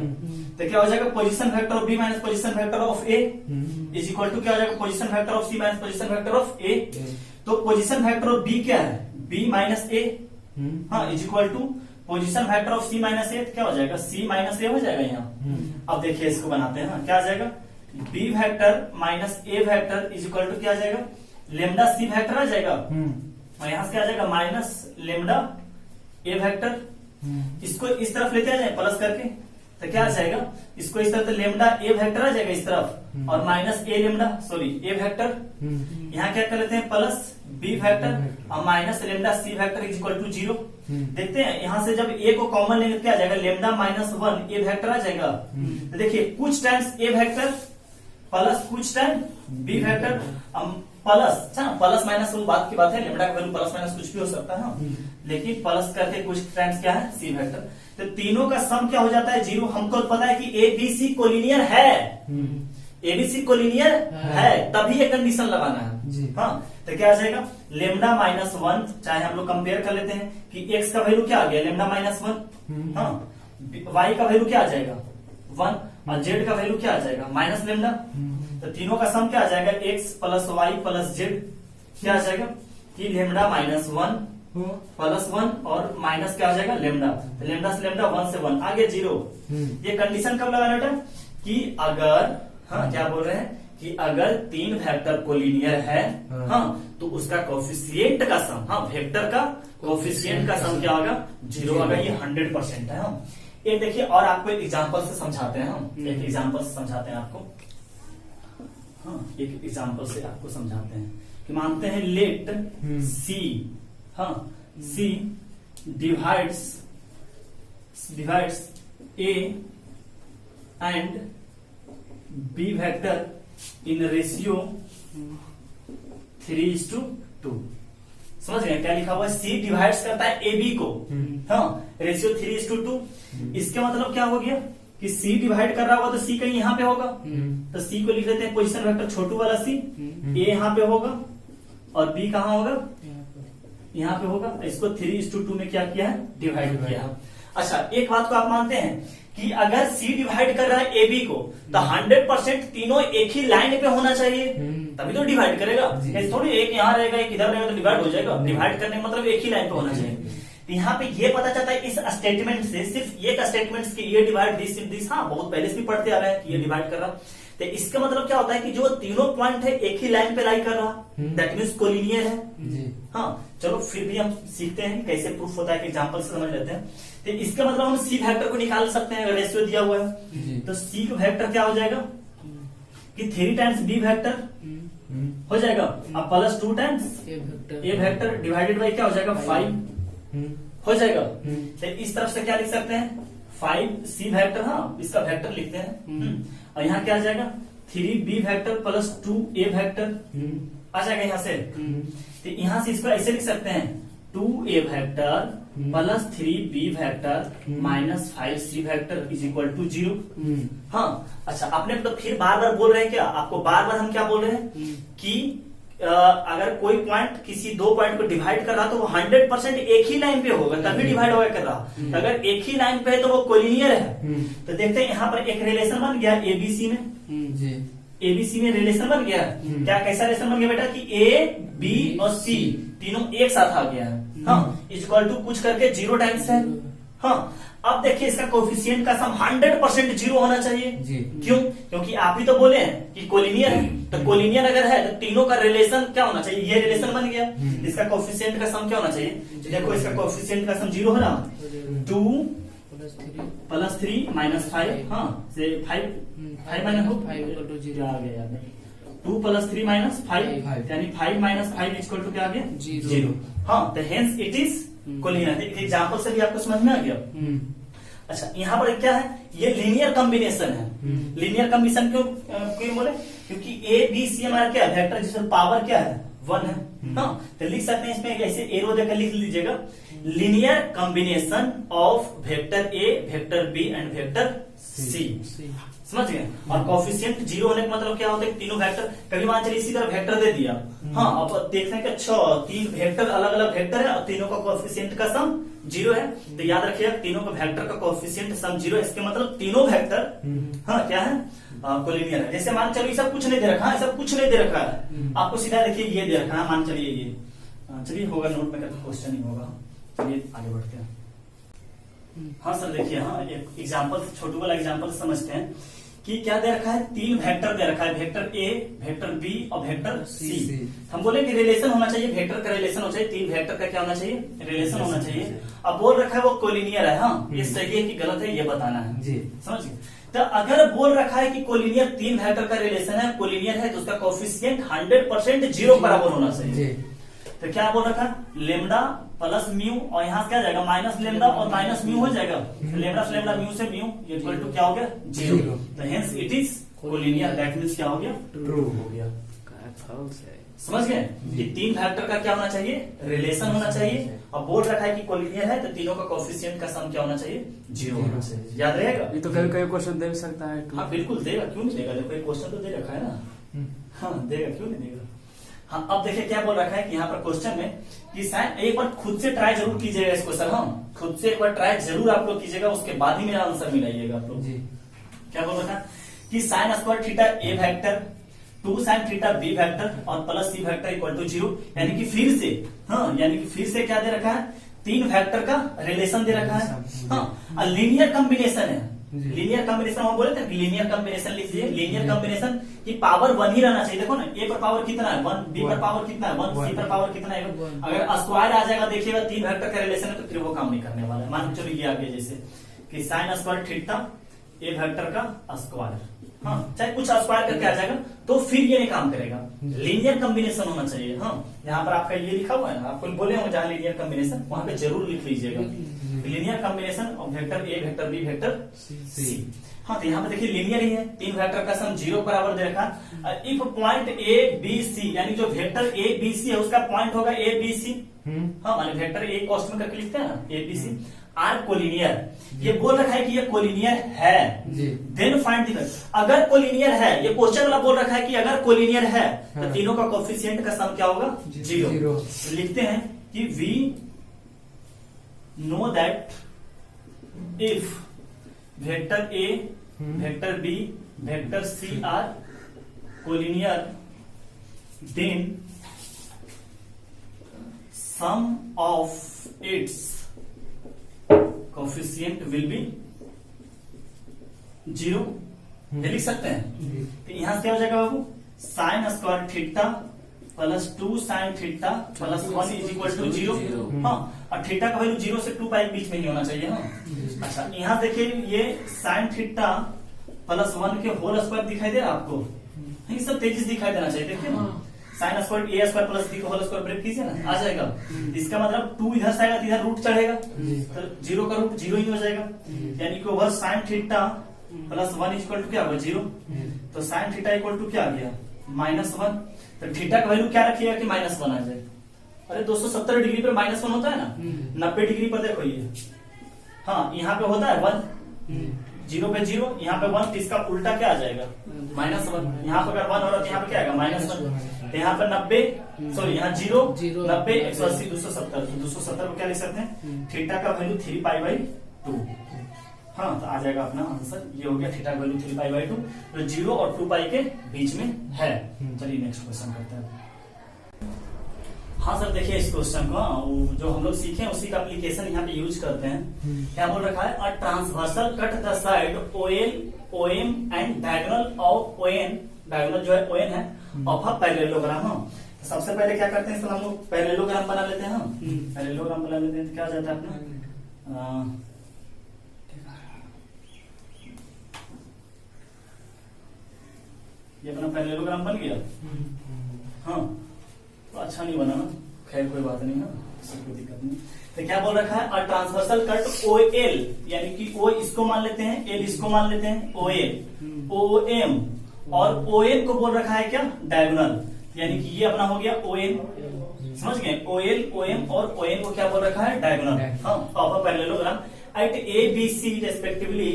तो क्या हो जाएगा position vector of b minus position vector of a is equal to क्या हो जाएगा position vector of c minus position vector of a. तो पोजीशन वेक्टर ऑफ बी क्या है बी माइनस ए, हाँ is equal to position vector of c minus a, क्या हो जाएगा सी माइनस ए हो जाएगा यहाँ। अब देखिए इसको बनाते हैं, क्या आ जाएगा b vector minus a vector is equal to क्या आ जाएगा लेमडा सी वेक्टर आ जाएगा, और यहाँ से क्या आ जाएगा माइनस लेमडा ए वेक्टर। इसको इस तरफ लेते आ जाए प्लस करके तो क्या आ जाएगा इसको इस तरफ लेमडा ए वेक्टर आ जाएगा इस तरफ, और minus a lambda sorry a vector, यहाँ क्या कर लेते हैं प्लस बी वेक्टर और minus lambda c vector is equal to 0। देखते हैं यहाँ से जब ए को कॉमन लेंगे क्या आ जाएगा लेमडा माइनस 1 ए वेक्टर आ जाएगा। तो देखिए कुछ टाइम्स ए वेक्टर प्लस कुछ time b vector plus, plus minus बात की बात है, लेमडा का वैल्यू प्लस माइनस कुछ भी हो सकता है, लेकिन प्लस करके कुछ टाइम्स क्या है सी वेक्टर। तो तीनों का सम क्या हो जाता है 0। हमको पता है कि ए बी सी कोलिनियर है, एबीसी कोलिनियर है तभी ये कंडीशन लगाना है जी। हाँ, तो क्या आ जाएगा लेमडा माइनस 1, चाहे हम लोग कंपेयर कर लेते हैं कि एक्स का वैल्यू क्या आ गया लेमडा माइनस 1, हाँ, वाई का वैल्यू क्या आ जाएगा 1 और जेड का वैल्यू क्या आ जाएगा माइनस लेमडा। तो तीनों का सम क्या आ जाएगा x plus y plus z, क्या आ जाएगा कि लेमडा माइनस 1 प्लस 1 और माइनस क्या आ जाएगा लेमडा, तो लेमडा से लेमडा 1 से 1 आगे 0। ये कंडीशन कब लगाना बेटा कि अगर, हाँ क्या बोल रहे हैं कि अगर 3 वेक्टर कोलिनियर है हाँ तो उसका कोफिशिएंट का सम, हाँ वेक्टर का कोफिशिएंट का सम क्या होगा 0 होगा। ये 100% है। हम एक देखिए और आपको एक एग्जांपल से समझाते हैं, हम एक एग्जांपल से समझाते हैं आपको, हाँ एक एग्जांपल से आपको समझाते हैं कि मानते हैं लेट सी, हाँ c divides a and B vector in ratio 3:2। समझ गए क्या लिखा हुआ है, सी डिवाइड्स करता है ए बी को, हाँ रेशियो 3:2। इसके मतलब क्या हो गया कि सी डिवाइड कर रहा होगा तो सी कहीं यहाँ पे होगा, तो सी को लिख लेते हैं पोजीशन वेक्टर छोटू वाला सी, ए यहाँ पे होगा और बी कहाँ होगा यहाँ पे होगा। इसको 3:2 में क्या किया है डिवाइड किया है। अच्छा एक बात को आप मानते हैं कि अगर सी डिवाइड कर रहा है ए बी को तो 100% तीनों एक ही लाइन पे होना चाहिए तभी तो डिवाइड करेगा, ऐसे थोड़ी एक यहाँ रहेगा एक इधर रहेगा तो डिवाइड हो जाएगा। डिवाइड करने का मतलब एक ही लाइन पे होना चाहिए। तो यहाँ पे ये पता चलता है इस स्टेटमेंट से, सिर्फ एक स्टेटमेंट के ये डिवाइड दिस, हाँ बहुत पहले से भी पढ़ते आ रहे हैं कि ये डिवाइड कर रहा। तो इसका मतलब क्या होता है कि जो तीनों पॉइंट है एक ही लाइन पे लाई कर रहा, दैट मीन्स कोलिनियर है। हाँ चलो फिर भी हम सीखते हैं कैसे प्रूफ होता है कि एग्जांपल से समझ लेते हैं। तो इसका मतलब हम सी वेक्टर को निकाल सकते हैं, अगर रेशियो दिया हुआ है तो सी का वेक्टर क्या हो जाएगा कि 3 टाइम्स बी वेक्टर हो जाएगा अब plus 2 times a vector divided by क्या हो जाएगा 5 हो जाएगा। तो इस तरफ से क्या लिख सकते हैं 5 सी वेक्टर, हाँ इसका वेक्टर लिखते हैं और यहाँ क्या आ जाएगा 3 b vector plus 2 a vector आ जाएगा यहाँ से। तो यहाँ से इसको ऐसे लिख सकते हैं 2 a vector plus 3 b vector minus 5 c vector is equal to 0। हाँ अच्छा आपने तो फिर बार बार बोल रहे हैं क्या, आपको बार बार हम क्या बोल रहे हैं कि अगर कोई पॉइंट किसी दो पॉइंट को डिवाइड कर रहा तो वो 100% एक ही लाइन पे होगा तभी डिवाइड होगा कर रहा। अगर एक ही लाइन पे है तो वो कोलिनियर है। तो देखते हैं यहाँ पर एक रिलेशन बन गया एबीसी में, एबीसी में रिलेशन बन गया। क्या कैसा रिलेशन बन गया बेटा कि ए बी और सी तीनों एक साथ आ गया है, हाँ इक्वल टू कुछ करके 0 टाइम्स है। हाँ अब देखिए इसका कोफिशिएंट का सम 100% 0 होना चाहिए। क्यों, क्योंकि आप ही तो बोले हैं कि कोलिनियर है, तो कोलिनियर अगर है तो तीनों का रिलेशन क्या होना चाहिए, ये रिलेशन बन गया। इसका कोफिशिएंट का सम क्या होना चाहिए, देखो इसका कोफिशिएंट का सम 0 हो रहा 2 प्लस 3 माइनस 5, हाँ से 5 माइनस 5 आ गया 2 प्लस 3 माइनस 5 यानी 5 माइनस 5 इक्वल टू क्या आ गया 0। हाँ तो hence it is collinear. Example से भी आपको समझ में आ गया। अच्छा यहाँ पर क्या है, ये लीनियर कॉम्बिनेशन है। लीनियर कॉम्बिनेशन क्यों बोले, क्योंकि ए बी सी हमारा क्या है वेक्टर जिसमें पावर क्या है 1 है। हाँ तो लिख सकते हैं इसमें ऐसे एरो देकर लिख लीजिएगा linear combination of vector A vector B and vector C. समझ गए। और कोफिशिएंट 0 होने का मतलब क्या होता है, तीनों वेक्टर कभी मान चलिए इसी तरह वेक्टर दे दिया, हाँ अब देखते हैं कि अच्छा 3 वेक्टर अलग अलग वेक्टर है और तीनों का कोफिशिएंट का सम 0 है। तो याद रखिएगा तीनों का वेक्टर का कोफिशिएंट सम 0 है, इसके मतलब तीनों वेक्टर हाँ क्या है कोलिनियर है। जैसे मान चलिए सब कुछ नहीं दे रखा है, सब कुछ नहीं दे रखा है, आपको सीधा देखिए ये दे रखा है, मान चलिए ये चलिए होगा नोट में क्वेश्चन ही होगा। चलिए आगे बढ़ते हैं। हाँ सर देखिए, हाँ एक एग्जाम्पल छोटू वाला एग्जाम्पल समझते हैं कि क्या दे रखा है, 3 वेक्टर दे रखा है, वेक्टर ए वेक्टर बी और वेक्टर सी। हम बोले कि रिलेशन होना चाहिए, वेक्टर का रिलेशन होना चाहिए, 3 वेक्टर का क्या होना चाहिए रिलेशन होना चाहिए। अब बोल रखा है वो कोलिनियर है, हाँ ये सही है कि गलत है ये बताना है जी। समझिए, तो अगर बोल रखा है कि कोलिनियर 3 वेक्टर का रिलेशन है, कोलिनियर है तो उसका कोफिशिएंट 100% 0 बराबर होना चाहिए। तो क्या बोल रखा लेमडा प्लस म्यू और यहाँ से क्या जाएगा माइनस लेमडा और माइनस म्यू हो जाएगा, लेमडा से लेमडा म्यू से म्यू इक्वल टू क्या हो गया 0। तो hence it is collinear, that means क्या हो गया ट्रू हो गया। समझ गए कि तीन फैक्टर का क्या होना चाहिए, रिलेशन होना चाहिए। और बोल रखा है कि कोलिनियर है तो तीनों का कोफिशिएंट का सम क्या होना चाहिए, 0 होना चाहिए। याद रहेगा? ये तो कभी कभी क्वेश्चन दे भी सकता है। हाँ बिल्कुल देगा, क्यों नहीं देगा, देखो एक क्वेश्चन तो दे रखा है ना। हाँ देगा, क्यों नहीं देगा। हाँ अब देखिए क्या बोल रखा है कि यहाँ पर क्वेश्चन में कि साइन, एक बार खुद से ट्राई जरूर कीजिएगा इसको सर, हम खुद से एक बार ट्राई जरूर आप लोग कीजिएगा, उसके बाद ही मेरा आंसर मिलाइएगा आप लोग। क्या बोल रखा है कि sine square theta a vector 2 sine theta b vector और plus c vector equal to 0, यानी कि फिर से, हाँ यानी कि फिर से क्या दे रखा है, तीन वेक्टर का रिलेशन दे रखा है। हाँ लीनियर कॉम्बिनेशन है, लीनियर कॉम्बिनेशन हम बोले थे कि लीनियर कॉम्बिनेशन लीजिए, लीनियर कॉम्बिनेशन की पावर 1 ही रहना चाहिए। देखो ना ए पर पावर कितना है 1, बी पर पावर कितना है 1, सी पर पावर कितना है। अगर स्क्वायर आ जाएगा देखिएगा तीन वेक्टर का रिलेशन है तो फिर वो काम नहीं करने वाला है। मान चलो ये आ गया जैसे कि sine square theta a vector का स्क्वायर, हाँ चाहे कुछ स्क्वायर करके आ जाएगा तो फिर ये नहीं काम करेगा। लीनियर कॉम्बिनेशन होना चाहिए। हाँ यहाँ पर आपका ये लिखा हुआ है ना, आपको बोले होंगे जहां लीनियर कॉम्बिनेशन वहां पे जरूर लिख लीजिएगा linear combination of vector A vector B vector C. हाँ तो यहाँ पे देखिए लीनियर ही है, तीन वेक्टर का सम 0 बराबर दे रखा। If point A B C, यानी जो वेक्टर ए बी सी है उसका पॉइंट होगा ए बी सी। हाँ माने वेक्टर ए कॉस्ट में करके लिखते हैं ना A B C are collinear, ये बोल रखा है कि ये कोलिनियर है, देन फाइंड द, अगर कोलिनियर है, ये क्वेश्चन वाला बोल रखा है कि अगर कोलिनियर है तो तीनों का कोफिशिएंट का सम क्या होगा 0। लिखते हैं कि we know that if vector A vector B vector C are collinear then sum of its coefficient will be 0। ये लिख सकते हैं। तो यहां से क्या हो जाएगा बाबू, sine square theta plus 2 sine theta plus 1 is equal to 0। हाँ और थीटा का वैल्यू 0 से 2 पाई बीच में ही होना चाहिए। हाँ अच्छा यहाँ देखिए ये साइन थीटा प्लस 1 के होल स्क्वायर दिखाई दे रहा है आपको, ये सब तेजी से दिखाई देना चाहिए। देखिए ना साइन स्क्वायर ए स्क्वायर प्लस बी का होल स्क्वायर ब्रेक कीजिए ना, आ जाएगा। इसका मतलब 2 इधर से आएगा तो इधर रूट चढ़ेगा तो 0 का रूट 0 ही हो जाएगा, यानी कि over sine theta plus 1 equal to क्या होगा 0। तो साइन थीटा इक्वल टू क्या आ गया -1। तो थीटा का वैल्यू क्या रखिएगा कि -1 आ जाए। अरे 270 डिग्री पर -1 होता है ना, 90 डिग्री पर देखो ये, हाँ यहाँ पे होता है 1, 0 पे 0, यहाँ पे 1, इसका उल्टा क्या आ जाएगा -1। यहाँ पर अगर 1 हो रहा तो यहाँ पे क्या आएगा -1। तो यहाँ पर 90, सॉरी यहाँ 0 90 180 270, 270 को क्या लिख सकते हैं, थीटा का वैल्यू 3π/2। हाँ तो आ जाएगा अपना आंसर, ये हो गया थीटा का वैल्यू 3π/2, तो 0 और 2π के बीच में है। चलिए नेक्स्ट क्वेश्चन करते हैं। हाँ सर देखिए इस क्वेश्चन को जो हम लोग सीखे हैं उसी का एप्लीकेशन यहाँ पे यूज करते हैं। क्या बोल रखा है, a transversal cut the side OL OM and diagonal of ON, diagonal जो है ON है, ऑफ अ पैरेललोग्राम। सबसे पहले क्या करते हैं सर, हम लोग पैरेललोग्राम बना लेते हैं। पैरेललोग्राम बना लेते हैं तो क्या हो जाता है अपना, ये अपना पैरेललोग्राम बन गया। हाँ तो अच्छा नहीं बना ना, खैर कोई बात नहीं है, कोई दिक्कत नहीं। तो क्या बोल रखा है, अ ट्रांसवर्सल कट OL, यानी कि O इसको मान लेते हैं, L इसको मान लेते हैं, OL OM और ON को बोल रखा है क्या डायगोनल, यानी कि ये अपना हो गया ON, समझ गए, OL OM और ON को क्या बोल रखा है डायगोनल। हाँ of a parallelogram at ABC respectively.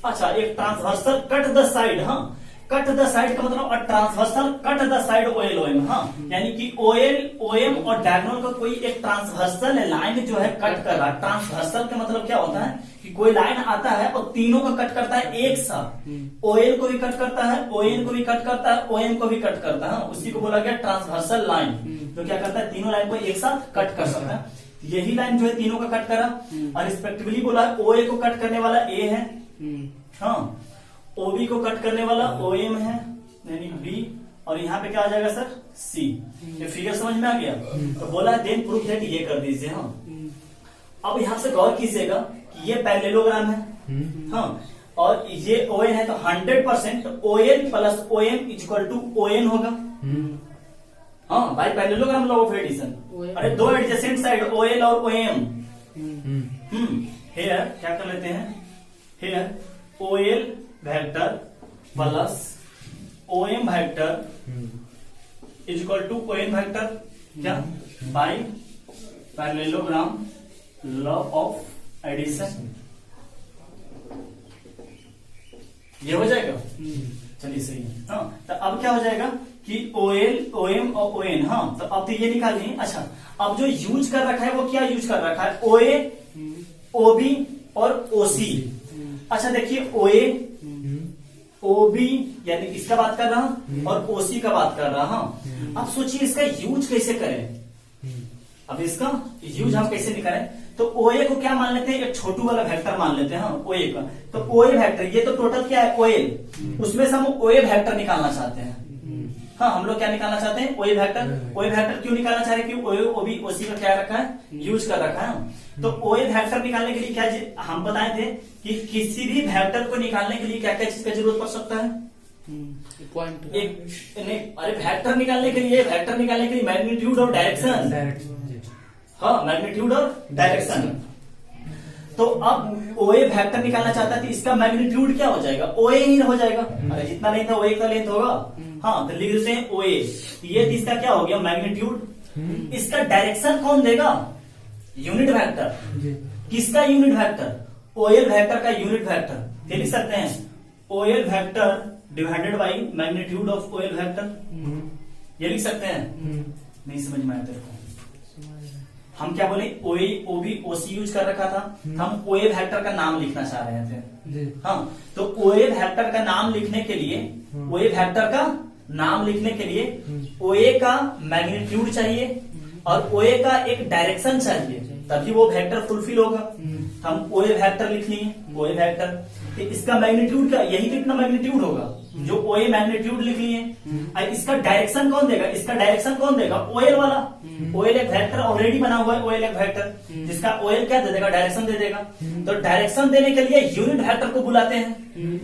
अच्छा एक ट्रांसवर्सल कट द साइड, हाँ कट द साइड का मतलब transversal cut the side OL OM, हाँ यानी कि OL OM और डायगोनल का कोई एक ट्रांसवर्सल लाइन जो है कट कर रहा है। ट्रांसवर्सल का मतलब क्या होता है कि कोई लाइन आता है और तीनों का कट करता है एक साथ, OL को भी कट करता है, ON को भी कट करता है, OM को भी कट करता है, उसी को बोला गया ट्रांसवर्सल लाइन, जो क्या करता है तीनों लाइन को एक साथ कट कर सकता है। यही लाइन जो है तीनों का कट करा और रिस्पेक्टिवली बोला है OA को कट करने वाला A है, हाँ OB को कट करने वाला OM है यानी B, और यहाँ पे क्या आ जाएगा सर C। ये फिगर समझ में आ गया। तो बोला है देन प्रूफ दैट, ये कर दीजिए। हाँ अब यहाँ से गौर कीजिएगा कि ये पैरेललोग्राम है, हाँ और ये ON है तो 100% OL plus OM equal to ON होगा। हाँ भाई पैरेललोग्राम लॉ ऑफ एडिशन, अरे दो एडजेसेंट साइड OL और OM। हेयर क्या कर लेते हैं, here OL vector plus OM vector is equal to O N vector क्या by parallelogram law of addition. ये हो जाएगा। चलिए सही है। हाँ तो अब क्या हो जाएगा कि OL OM और ON। हाँ तो अब तो ये निकाल लिए। अच्छा अब जो यूज कर रखा है वो क्या यूज कर रखा है, OA OB और OC। अच्छा देखिए OA OB यानी इसका बात कर रहा हूं और OC का बात कर रहा हूं। अब सोचिए इसका यूज कैसे करें। अब इसका यूज हम कैसे निकालें, तो OA को क्या मान लेते हैं, एक छोटू वाला वेक्टर मान लेते हैं। हाँ OA का तो OA वेक्टर, ये तो टोटल क्या है OL, उसमें से हम OA वेक्टर निकालना चाहते हैं। हाँ हम लोग क्या निकालना चाहते हैं, OA वेक्टर। OA वेक्टर क्यों निकालना चाह रहे हैं, क्योंकि OA OB OC का क्या रखा है, यूज कर रखा है। तो OA वेक्टर निकालने के लिए क्या हम बताए थे कि किसी भी वेक्टर को निकालने के लिए क्या क्या चीज का जरूरत पड़ सकता है, पॉइंट एक नहीं, अरे वेक्टर निकालने के लिए मैग्नीट्यूड और डायरेक्शन। हाँ मैग्नीट्यूड और डायरेक्शन। तो अब OA वेक्टर निकालना चाहता है तो इसका मैग्नीट्यूड क्या हो जाएगा, OA ही हो जाएगा। अरे जितना लेंथ है OA का लेंथ होगा। हाँ तो लिख देते हैं OA, ये इसका क्या हो गया मैग्नीट्यूड। इसका डायरेक्शन कौन देगा, यूनिट वेक्टर। किसका यूनिट वेक्टर, OL वेक्टर का यूनिट वेक्टर। ये लिख सकते हैं OL vector divided by magnitude of OL vector. ये लिख सकते हैं। नहीं समझ में आया तेरे को, हम क्या बोले OA OB OC यूज कर रखा था, हम OA वेक्टर का नाम लिखना चाह रहे थे। हाँ तो OA वेक्टर का नाम लिखने के लिए OA वेक्टर का नाम लिखने के लिए OA का मैग्नीट्यूड चाहिए और OA का एक डायरेक्शन चाहिए, तभी वो वेक्टर फुलफिल होगा। हम OA वेक्टर लिख लिए, OA वेक्टर तो इसका मैग्नीट्यूड का यही तो इतना मैग्नीट्यूड होगा जो OA मैग्नीट्यूड लिख लिए। इसका डायरेक्शन कौन देगा, इसका डायरेक्शन कौन देगा, OL वाला। OL एक वेक्टर ऑलरेडी बना हुआ है, OL एक वेक्टर जिसका OL क्या दे देगा, डायरेक्शन दे देगा। तो डायरेक्शन देने के लिए यूनिट वेक्टर को बुलाते हैं,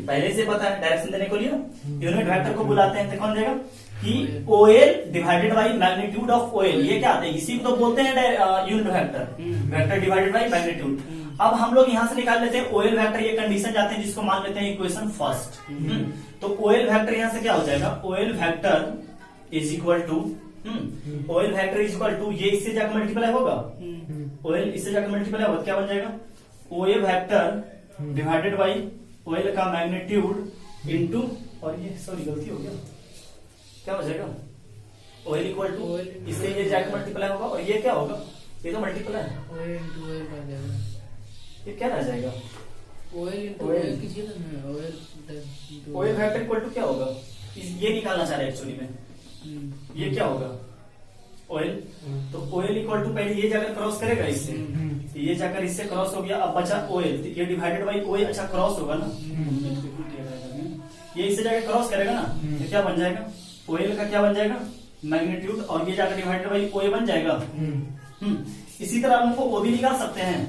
पहले से पता है डायरेक्शन देने के लिए यूनिट वेक्टर को बुलाते हैं। तो कौन देगा कि OL divided by magnitude of OL। ये क्या आता है, इसी को तो बोलते हैं unit vector, vector divided by magnitude. अब हम लोग यहां से निकाल लेते हैं OL वेक्टर, ये कंडीशन जाते हैं जिसको मान लेते हैं इक्वेशन फर्स्ट। तो OL वेक्टर यहां से क्या हो जाएगा, OL vector is equal to OL vector is equal to, ये इससे जाकर मल्टीप्लाई होगा, OL इससे जाकर मल्टीप्लाई होगा, क्या बन जाएगा OA vector divided by OL का मैग्नीट्यूड इंटू, और ये सॉरी गलती हो गया, क्या हो जाएगा OL इक्वल टू, इससे ये जाकर मल्टीप्लाई होगा और ये क्या होगा, ये तो मल्टीप्लाई है, ये क्या रह जाएगा OL वेक्टर इक्वल टू क्या होगा, ये निकालना चाह रहे हैं एक्चुअली में, ये क्या होगा OL। तो OL इक्वल टू पहले ये जाकर क्रॉस करेगा इससे, तो ये जाकर इससे क्रॉस हो गया, अब बचा OL, तो ये डिवाइडेड बाई OA, अच्छा क्रॉस होगा ना, ये इससे जाकर क्रॉस करेगा ना, तो क्या बन जाएगा OL का क्या बन जाएगा मैग्नीट्यूड, और ये जाकर डिवाइडेड बाई OA बन जाएगा। इसी तरह हम उनको OB निकाल सकते हैं।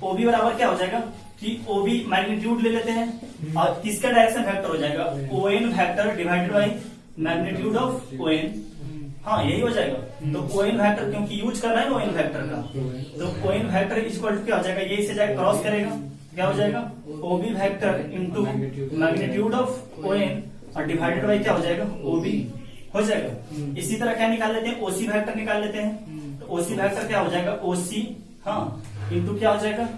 OB बराबर क्या हो जाएगा कि OB मैग्नीट्यूड ले लेते हैं और किसका डायरेक्शन वेक्टर हो जाएगा ON vector divided by magnitude of ON। हाँ यही हो जाएगा। तो ON वेक्टर क्योंकि यूज कर रहा है ON वेक्टर का, तो ON वेक्टर इक्वल टू क्या हो जाएगा, ये इससे जाकर क्रॉस करेगा, क्या हो जाएगा OB vector into magnitude of ON और डिवाइडेड बाई क्या हो जाएगा OB हो जाएगा। इसी तरह क्या निकाल लेते हैं, OC वेक्टर निकाल लेते हैं। तो OC वेक्टर क्या हो जाएगा OC, हाँ इंटू क्या हो जाएगा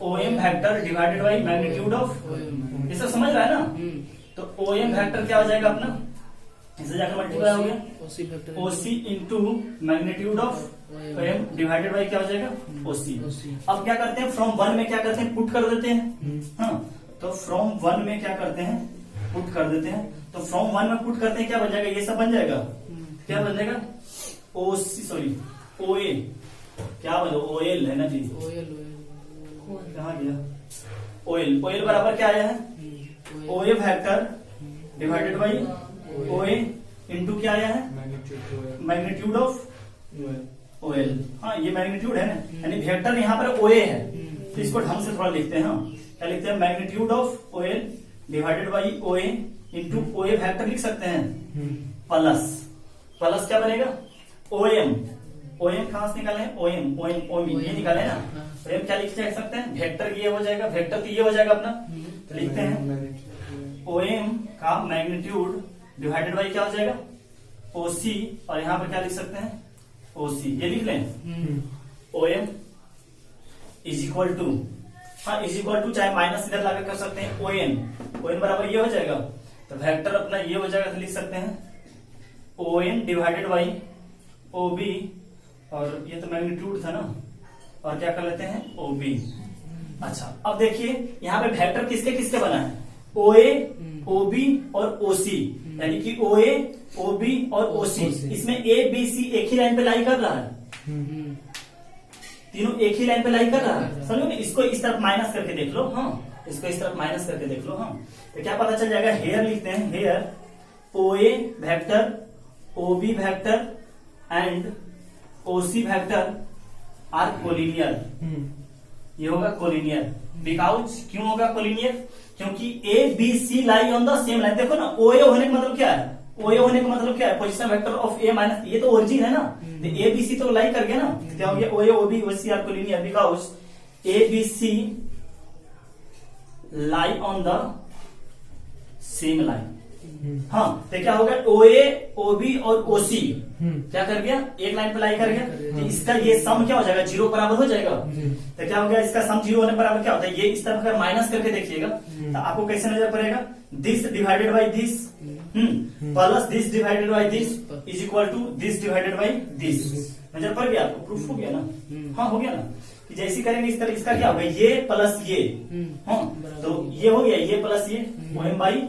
OM vector divided by magnitude of, ये सब समझ रहा है ना। तो OM वेक्टर क्या हो जाएगा अपना, इससे जाकर मल्टीप्लाई हो गया OC into magnitude of OM divided by क्या हो जाएगा OC। अब क्या करते हैं, फ्रॉम वन में क्या करते हैं पुट कर देते हैं। हाँ तो फ्रॉम वन में क्या करते हैं पुट कर देते हैं, तो फ्रॉम वन में पुट करते हैं क्या बन जाएगा, ये सब बन जाएगा, क्या बन जाएगा OC सॉरी OA, क्या बोलो OL है ना जी, कहाँ गया OL बराबर क्या आया है OA vector divided by OA into क्या आया है मैग्नीट्यूड ऑफ OL। हाँ ये मैग्नीट्यूड है ना, यानी वेक्टर यहाँ पर OA है, तो इसको ढंग से थोड़ा लिखते हैं। हाँ क्या लिखते हैं magnitude of OL divided by OA into OA vector लिख सकते हैं प्लस क्या बनेगा OM कहां से निकाले OM ये निकाले ना, OM क्या लिख सकते हैं वेक्टर, ये हो जाएगा वेक्टर, तो ये हो जाएगा अपना, तो लिखते हैं OM का मैग्नीट्यूड डिवाइडेड बाई क्या हो जाएगा OC और यहाँ पर क्या लिख सकते हैं OC, ये लिख लें OM इज इक्वल टू, हाँ इज इक्वल टू चाहे माइनस इधर लाकर कर सकते हैं ON बराबर ये हो जाएगा, तो वेक्टर अपना ये हो जाएगा, तो लिख सकते हैं ON डिवाइडेड बाई OB, और ये तो मैग्नीट्यूड था ना, और क्या कर लेते हैं OB। अच्छा अब देखिए यहाँ पे वेक्टर किसके किसके बना है, OA OB और OC, यानी कि OA OB और OC, इसमें ABC एक ही लाइन पे लाई कर रहा है, तीनों एक ही लाइन पे लाई कर रहा है, समझो ना। इसको इस तरफ माइनस करके देख लो, हाँ इसको इस तरफ माइनस करके देख लो, हाँ तो क्या पता चल जाएगा, हेयर लिखते हैं, here OA vector OB vector and OC vector are collinear, ये होगा कोलिनियर। बिकॉज क्यों होगा कोलिनियर, क्योंकि ABC lie on the same line. देखो ना OA होने का मतलब क्या है, OA होने का मतलब क्या है, position vector of A minus, ये तो ओरिजिन है ना, तो ABC तो लाई कर गया ना, क्या हो गया OA OB OC are collinear because ABC lie on the same line. हाँ तो क्या होगा, OA OB और OC क्या कर गया, एक लाइन पे लाई कर गया, तो इसका ये सम क्या हो जाएगा, 0 बराबर हो जाएगा। तो क्या हो गया, इसका सम 0 होने बराबर क्या होता है, ये इस तरफ अगर माइनस करके देखिएगा तो आपको कैसे नजर पड़ेगा, this divided by this plus this divided by this is equal to this divided by this. नजर पड़ गया आपको, प्रूफ हो गया ना, हाँ हो गया ना, कि जैसी करेंगे इस तरह इसका क्या होगा, ये प्लस ये, हाँ तो ये हो गया, ये प्लस ये OM बाई,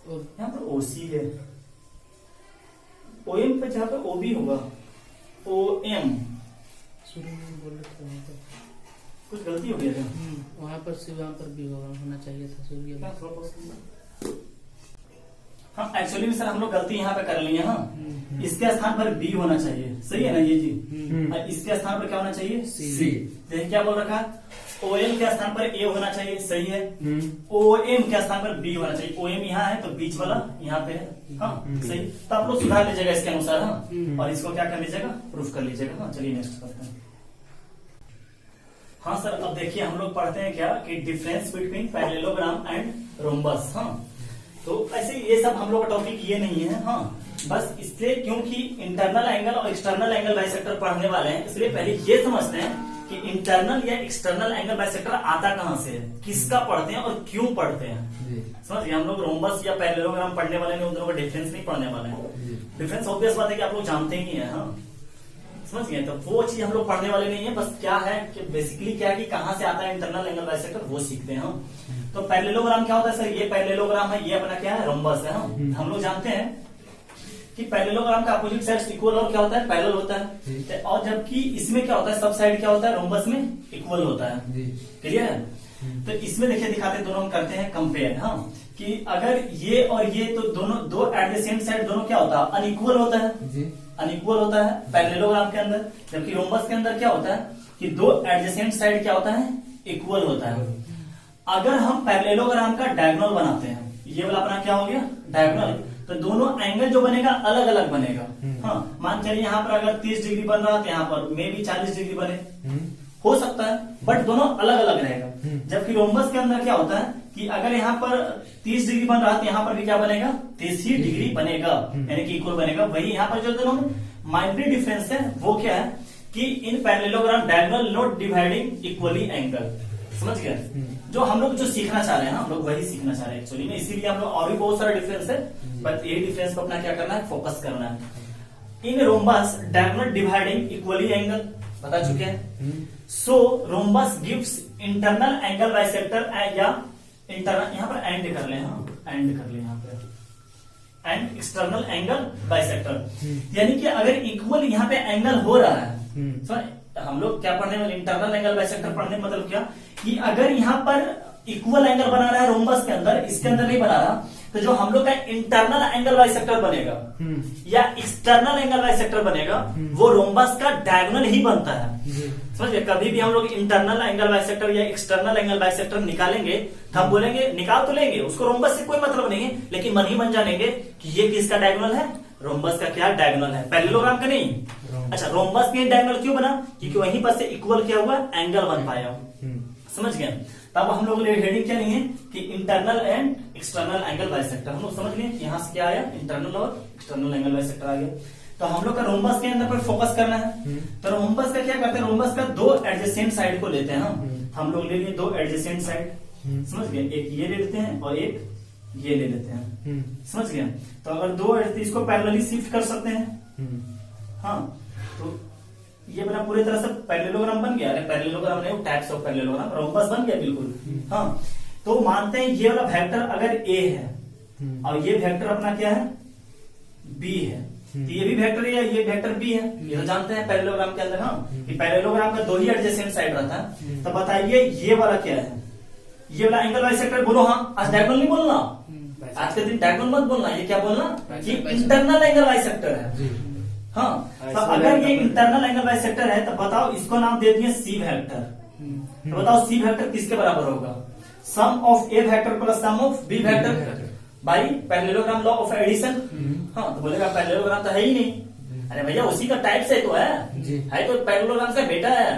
यहाँ पर OC है, OM पे जहाँ पे OB होगा OM, कुछ गलती हो गया क्या, वहाँ पर सी वहाँ पर भी होना चाहिए था सूर्य। हाँ एक्चुअली में सर हम लोग गलती यहाँ पे कर लिए, हाँ इसके स्थान पर B होना चाहिए, सही है ना ये जी, और इसके स्थान पर क्या होना चाहिए C। देखिए क्या बोल रखा है, OM के स्थान पर A होना चाहिए, सही है, OM के स्थान पर B होना चाहिए, OM यहाँ है तो बीच वाला यहाँ पे है, हाँ सही, तो आप लोग सुधार लीजिएगा इसके अनुसार, हाँ और इसको क्या कर लीजिएगा, प्रूफ कर लीजिएगा। हाँ चलिए नेक्स्ट करते हैं। हाँ सर अब देखिए हम लोग पढ़ते हैं क्या कि difference between parallelogram and rhombus. हाँ तो ऐसे ये सब हम लोग का टॉपिक ये नहीं है, हाँ बस इसलिए क्योंकि इंटरनल एंगल और एक्सटर्नल एंगल बाइसेक्टर पढ़ने वाले हैं, इसलिए पहले ये समझते हैं कि इंटरनल या एक्सटर्नल एंगल बाइसेक्टर आता कहाँ से है, किसका पढ़ते हैं और क्यों पढ़ते हैं। समझिए हम लोग रोम्बस या पैरेललोग्राम पढ़ने वाले हैं, उन दोनों का डिफरेंस नहीं पढ़ने वाले हैं। डिफरेंस ऑब्वियस बात है कि आप लोग जानते ही है, हाँ समझ गए, तो वो चीज हम लोग पढ़ने वाले नहीं है, बस क्या है कि बेसिकली क्या है कि कहाँ से आता है इंटरनल एंगल बाइसेक्टर वो सीखते हैं हम। तो पैरेललोग्राम क्या होता है सर, ये पैरेललोग्राम है, ये अपना क्या है रोम्बस है। हम लोग जानते हैं कि पैरेललोग्राम का अपोजिट साइड इक्वल और क्या होता है पैरेलल होता है, और जबकि इसमें क्या होता है सब साइड क्या होता है रोम्बस में इक्वल होता है। क्लियर है, तो इसमें देखिए दिखाते हैं, दोनों हम करते हैं कंपेयर, हाँ कि अगर ये और ये तो दोनों दो एडजेसेंट साइड दोनों क्या होता है अनइक्वल होता है, अनइक्वल होता है पैरेललोग्राम के अंदर, जबकि रोम्बस के अंदर क्या होता है कि दो एडजेसेंट साइड क्या होता है इक्वल होता है। अगर हम पैरेललोग्राम का डायगोनल बनाते हैं, ये वाला अपना क्या हो गया डायगोनल, तो दोनों एंगल जो बनेगा अलग अलग बनेगा। हाँ मान चलिए यहाँ पर अगर 30 डिग्री बन रहा है तो यहाँ पर मे भी 40 डिग्री बने, हो सकता है, बट दोनों अलग अलग रहेगा। जबकि रोम्बस के अंदर क्या होता है कि अगर यहाँ पर 30 डिग्री बन रहा है तो यहाँ पर भी क्या बनेगा 30 ही डिग्री बनेगा, यानी कि इक्वल बनेगा। वही यहाँ पर जो दोनों माइनरी डिफरेंस है वो क्या है कि इन parallelogram diagonal not dividing equally angle. समझ गए, जो हम लोग जो सीखना चाह रहे हैं हम लोग वही सीखना चाह रहे हैं एक्चुअली में, इसीलिए हम लोग और भी बहुत सारा डिफरेंस है, बट ये डिफरेंस को अपना क्या करना है फोकस करना है। In rhombus diagonal dividing equally angle बता चुके हैं। So rhombus gives internal angle bisector या इंटरनल, यहाँ पर एंड कर ले, हाँ एंड कर ले यहाँ पे, एंड एक्सटर्नल एंगल बाइसेक्टर, यानी कि अगर इक्वल यहाँ पे एंगल हो रहा है, तो हम लोग क्या पढ़ने वाले इंटरनल एंगल बाइसेक्टर पढ़ने मतलब क्या कि अगर यहाँ पर इक्वल एंगल बना रहा है रोम्बस के अंदर, इसके अंदर नहीं बना रहा, तो जो हम लोग का इंटरनल एंगल बाइसेक्टर बनेगा या एक्सटर्नल एंगल बाइसेक्टर बनेगा वो रोम्बस का डायगोनल ही बनता है। समझिए, कभी भी हम लोग इंटरनल एंगल बाइसेक्टर या एक्सटर्नल एंगल बाइसेक्टर निकालेंगे तो हम बोलेंगे निकाल तो लेंगे, उसको रोम्बस से कोई मतलब नहीं है, लेकिन मन ही मन जानेंगे कि ये किसका डायगोनल है, रोम्बस का क्या डायगोनल है, पैरेललोग्राम का नहीं। अच्छा, रोम्बस के डायगोनल क्यों बना, क्योंकि वहीं पर से इक्वल क्या हुआ एंगल बन पाया। समझ गए, तब हम लोग हेडिंग क्या लिए कि internal and external angle bisector. हम लोग समझ लिए यहाँ से क्या आया, इंटरनल और एक्सटर्नल एंगल बाइसेक्टर आ गया। तो हम लोग का रोम्बस के अंदर पर फोकस करना है। तो रोम्बस का क्या करते हैं, रोम्बस का दो एडजेसेंट साइड को लेते हैं हम लोग ले लिए दो एडजेसेंट साइड, समझ गए, एक ये ले लेते हैं और एक ये ले लेते हैं, समझ गए। तो अगर दो इसको पैरेलली शिफ्ट कर सकते हैं, हाँ, तो ये बना पूरी तरह से पैरेललोग्राम बन गया। अरे पैरेललोग्राम नहीं, टाइप्स ऑफ पैरेललोग्राम, रोम्बस बन गया बिल्कुल। हाँ, तो मानते हैं ये वाला वेक्टर अगर ए है और ये वेक्टर अपना क्या है, बी है, तो ये भी वेक्टर है, ये वेक्टर बी है, ये तो जानते हैं पैरेललोग्राम के अंदर, हाँ, कि पैरेललोग्राम का दो ही एडजेसेंट साइड रहता है। तो बताइए ये वाला क्या है, ये वाला एंगल बाइसेक्टर बोलो। हाँ, आज डायगोनल नहीं बोलना, आज के दिन डायगोनल मत बोलना, ये क्या बोलना कि इंटरनल एंगल बाइसेक्टर है। हाँ, तो अगर ये इंटरनल एंगल बाइसेक्टर है तो बताओ इसको नाम दे दिए सी वेक्टर। तो बताओ सी वेक्टर किसके बराबर होगा, sum of a vector plus sum of b vector by parallelogram law of addition. हाँ, तो बोलेगा पैरेललोग्राम तो है ही नहीं। अरे भैया उसी का टाइप से तो है तो पैरेललोग्राम का बेटा है,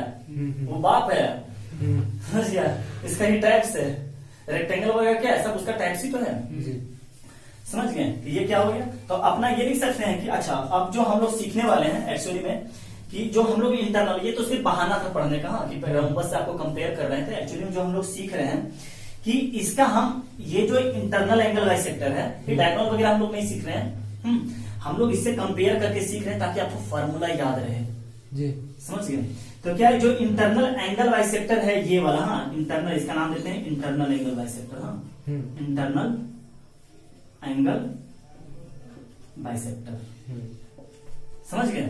वो बाप है, इसका ही टाइप्स है। रेक्टेंगल वगैरह क्या है, सब उसका टाइप्स ही तो है, समझ गए। ये क्या हो गया, तो अपना ये लिख सकते हैं कि अच्छा अब जो हम लोग सीखने वाले हैं एक्चुअली में कि जो हम लोग इंटरनल, ये तो सिर्फ बहाना था पढ़ने का, हाँ, कि रोम्बस से आपको कंपेयर कर रहे थे। एक्चुअली में जो हम लोग सीख रहे हैं कि इसका हम ये जो इंटरनल एंगल बाइसेक्टर है, ये डायगोनल वगैरह हम लोग नहीं सीख रहे हैं, हम लोग इससे कंपेयर करके सीख रहे हैं ताकि आपको फॉर्मूला याद रहे जी, समझ गए। तो क्या है जो इंटरनल एंगल बाइसेक्टर है ये वाला, हाँ, इंटरनल, इसका नाम देते हैं इंटरनल एंगल बाइसेक्टर। हाँ, इंटरनल एंगल बाइसेक्टर, समझ गए।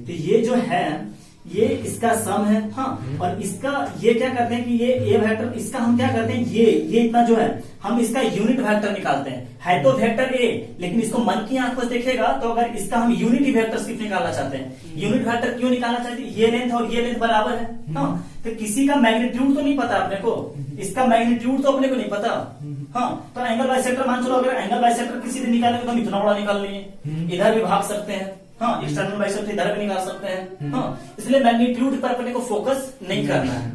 तो ये जो है ये इसका सम है, हाँ, और इसका ये क्या करते हैं कि ये ए वेक्टर, इसका हम क्या करते हैं, ये इतना जो है हम इसका यूनिट वेक्टर निकालते हैं। है तो वेक्टर ए, लेकिन इसको मन की आंखों से देखेगा तो अगर इसका हम यूनिटी वेक्टर सिर्फ निकालना चाहते हैं, यूनिट वेक्टर क्यों निकालना चाहते हैं, ये लेंथ और ये लेंथ बराबर है, हाँ, तो किसी का मैग्नीट्यूड तो नहीं पता अपने को, इसका मैग्नीट्यूड तो अपने को नहीं पता, हाँ, तो एंगल बाइसेक्टर मान चलो अगर एंगल बाइसेक्टर किसी दिन निकालेंगे तो हम इतना बड़ा निकाल लेंगे, इधर भी भाग सकते हैं, हाँ, एक्सटर्नल बाइसेक्टर इधर भी निकाल सकते हैं, हाँ, इसलिए मैग्नीट्यूड पर अपने को फोकस नहीं करना है,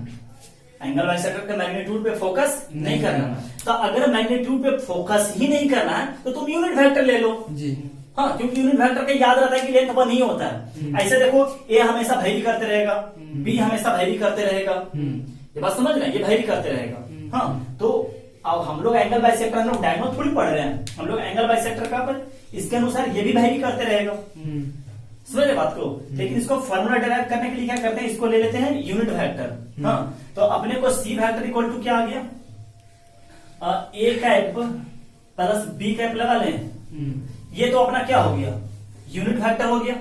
एंगल बाइसेक्टर के मैग्नीट्यूड पे फोकस नहीं करना है। तो अगर मैग्नीट्यूड पे फोकस ही नहीं करना है तो तुम यूनिट वेक्टर ले लो जी, हाँ, क्योंकि यूनिट वेक्टर का याद रहता है कि लेंथ वन ही होता है। ऐसे देखो ए हमेशा वेरी करते रहेगा, बी हमेशा वेरी करते रहेगा, ये बात समझ रहे हैं, ये वेरी करते रहेगा, हाँ। तो अब हम लोग एंगल बाइसेक्टर, हम लोग डायगोनल थोड़ी पढ़ रहे हैं, हम लोग एंगल बाइसेक्टर का पर इसके अनुसार ये भी वेरी करते रहेगा, समझ रहे बात को। लेकिन इसको फॉर्मूला डेराइव करने के लिए क्या करते हैं, इसको ले लेते हैं यूनिट वेक्टर, हाँ, तो अपने को सी वेक्टर इक्वल टू क्या आ गया, A cap plus B cap लगा लें, ये तो अपना क्या हो गया, यूनिट वेक्टर हो गया,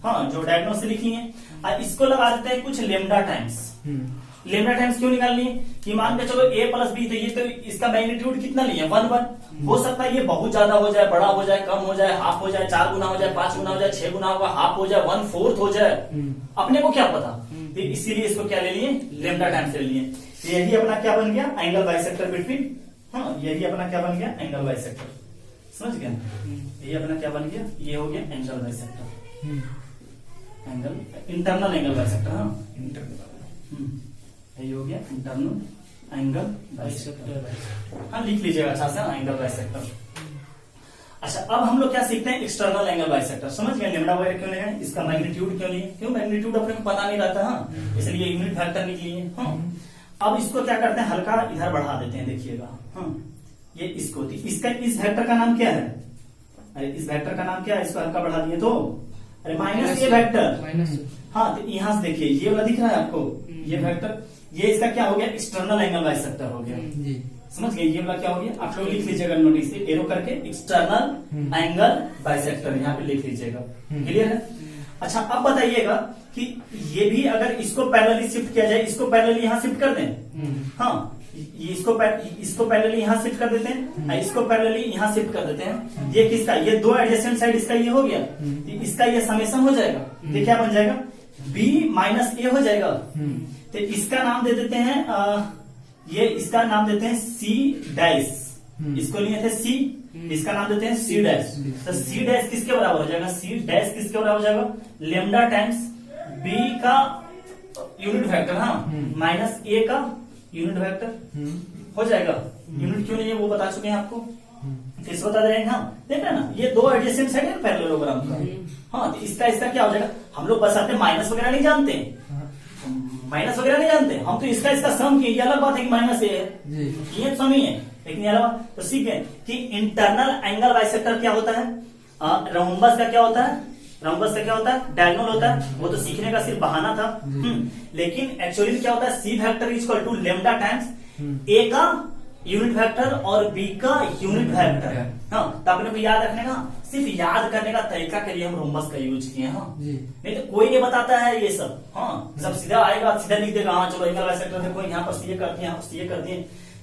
हाँ, जो डायगोनल से लिखी है। अब इसको लगा देते हैं कुछ लेमडा टाइम्स। लेमडा टाइम्स क्यों निकालनी है कि मान के चलो ए प्लस बी, तो ये तो इसका मैग्नीट्यूड कितना नहीं है, 1 1, हो सकता है ये बहुत ज्यादा हो जाए, बड़ा हो जाए, कम हो जाए, हाफ हो जाए, 4 गुना हो जाए, 5 गुना हो जाए, 6 गुना होगा, हाफ हो जाए, 1/4 हो जाए, अपने को क्या पता। तो इसीलिए इसको क्या ले लिए, लेमडा टाइम्स ले लिए। यही अपना क्या बन गया, एंगल बाइसेक्टर बिटवीन, हाँ, यही अपना क्या बन गया, एंगल बाइसेक्टर, समझ गए। ये अपना क्या बन गया, ये हो गया angle bisector, angle internal angle bisector, हाँ, इंटरनल, ये हो गया इंटरनल एंगल बाइसेक्टर, हाँ, लिख लीजिएगा अच्छा से, एंगल बाइसेक्टर। अच्छा, अब हम लोग क्या सीखते हैं, एक्सटर्नल एंगल बाइसेक्टर, समझ गए। लेमडा वगैरह क्यों लेंगे, इसका मैग्नीट्यूड क्यों लिए, क्यों मैग्नीट्यूड अपने को पता नहीं रहता, हाँ, इसलिए यूनिट वेक्टर निकलिए, हाँ। अब इसको क्या करते हैं, हल्का इधर बढ़ा देते हैं, देखिएगा, हाँ, ये इसको, इसका इस वेक्टर का नाम क्या है, अरे इस वेक्टर का नाम क्या है, इसको हल्का बढ़ा दिए तो अरे माइनस ए वेक्टर, हाँ, तो यहां से देखिए ये वाला दिख रहा है आपको, ये वेक्टर, ये इसका क्या हो गया, एक्सटर्नल एंगल बाइसेक्टर हो गया, समझ गए। ये वाला क्या हो गया, आप लोग लिख लीजिएगा नोटिस से एरो करके, एक्सटर्नल एंगल बाइसेक्टर यहाँ पे लिख लीजिएगा, क्लियर है। अच्छा, अब बताइएगा कि ये भी अगर इसको पैरेलली शिफ्ट किया जाए, इसको पैरेलली यहाँ शिफ्ट कर दें, हाँ, इसको पैरेलली यहाँ शिफ्ट कर देते हैं, इसको पैरेलली यहाँ शिफ्ट कर देते हैं, ये किसका, ये दो एडजेसेंट साइड, इसका ये हो गया, इसका ये समेशन हो जाएगा, ये क्या बन जाएगा, b माइनस ए हो जाएगा। तो इसका नाम दे देते हैं ये इसका नाम देते हैं सी डैश, इसको लिए थे सी, इसका नाम देते हैं सी डैश। तो सी डैश किसके बराबर हो जाएगा, सी डैश किसके बराबर हो जाएगा, लेमडा टाइम्स बी का यूनिट वेक्टर, हाँ, माइनस ए का यूनिट वेक्टर हो जाएगा। यूनिट क्यों नहीं है वो बता चुके हैं आपको, फिर से बता दे रहे हैं हम। देख रहे हैं ना, ये दो एडजेसेंट साइड है पैरेललोग्राम का। हाँ, तो इसका क्या हो जाएगा, हम लोग बस आते माइनस वगैरह नहीं जानते, माइनस वगैरह नहीं जानते हम, तो इसका सम की ये अलग बात है कि माइनस ए है, ये सम ही है, लेकिन ये अलग। तो सीख है कि इंटरनल एंगल बाइसेक्टर क्या होता है, रोम्बस का क्या होता है, रोम्बस का क्या होता है, डायगोनल होता है। वो तो सीखने का सिर्फ बहाना था। लेकिन एक्चुअली क्या होता है, c vector is equal to lambda times a का यूनिट वेक्टर और बी का यूनिट वेक्टर। हाँ, तो अपने को याद रखने का, सिर्फ याद करने का तरीका के लिए हम रोम्बस का यूज किए। हाँ, नहीं तो कोई नहीं बताता है ये सब। हाँ, सब सीधा आएगा, सीधा लिख देगा, हाँ चलो एंगल बाइसेक्टर देखो यहाँ पर सी कर दिए, यहाँ पर सी कर दिए।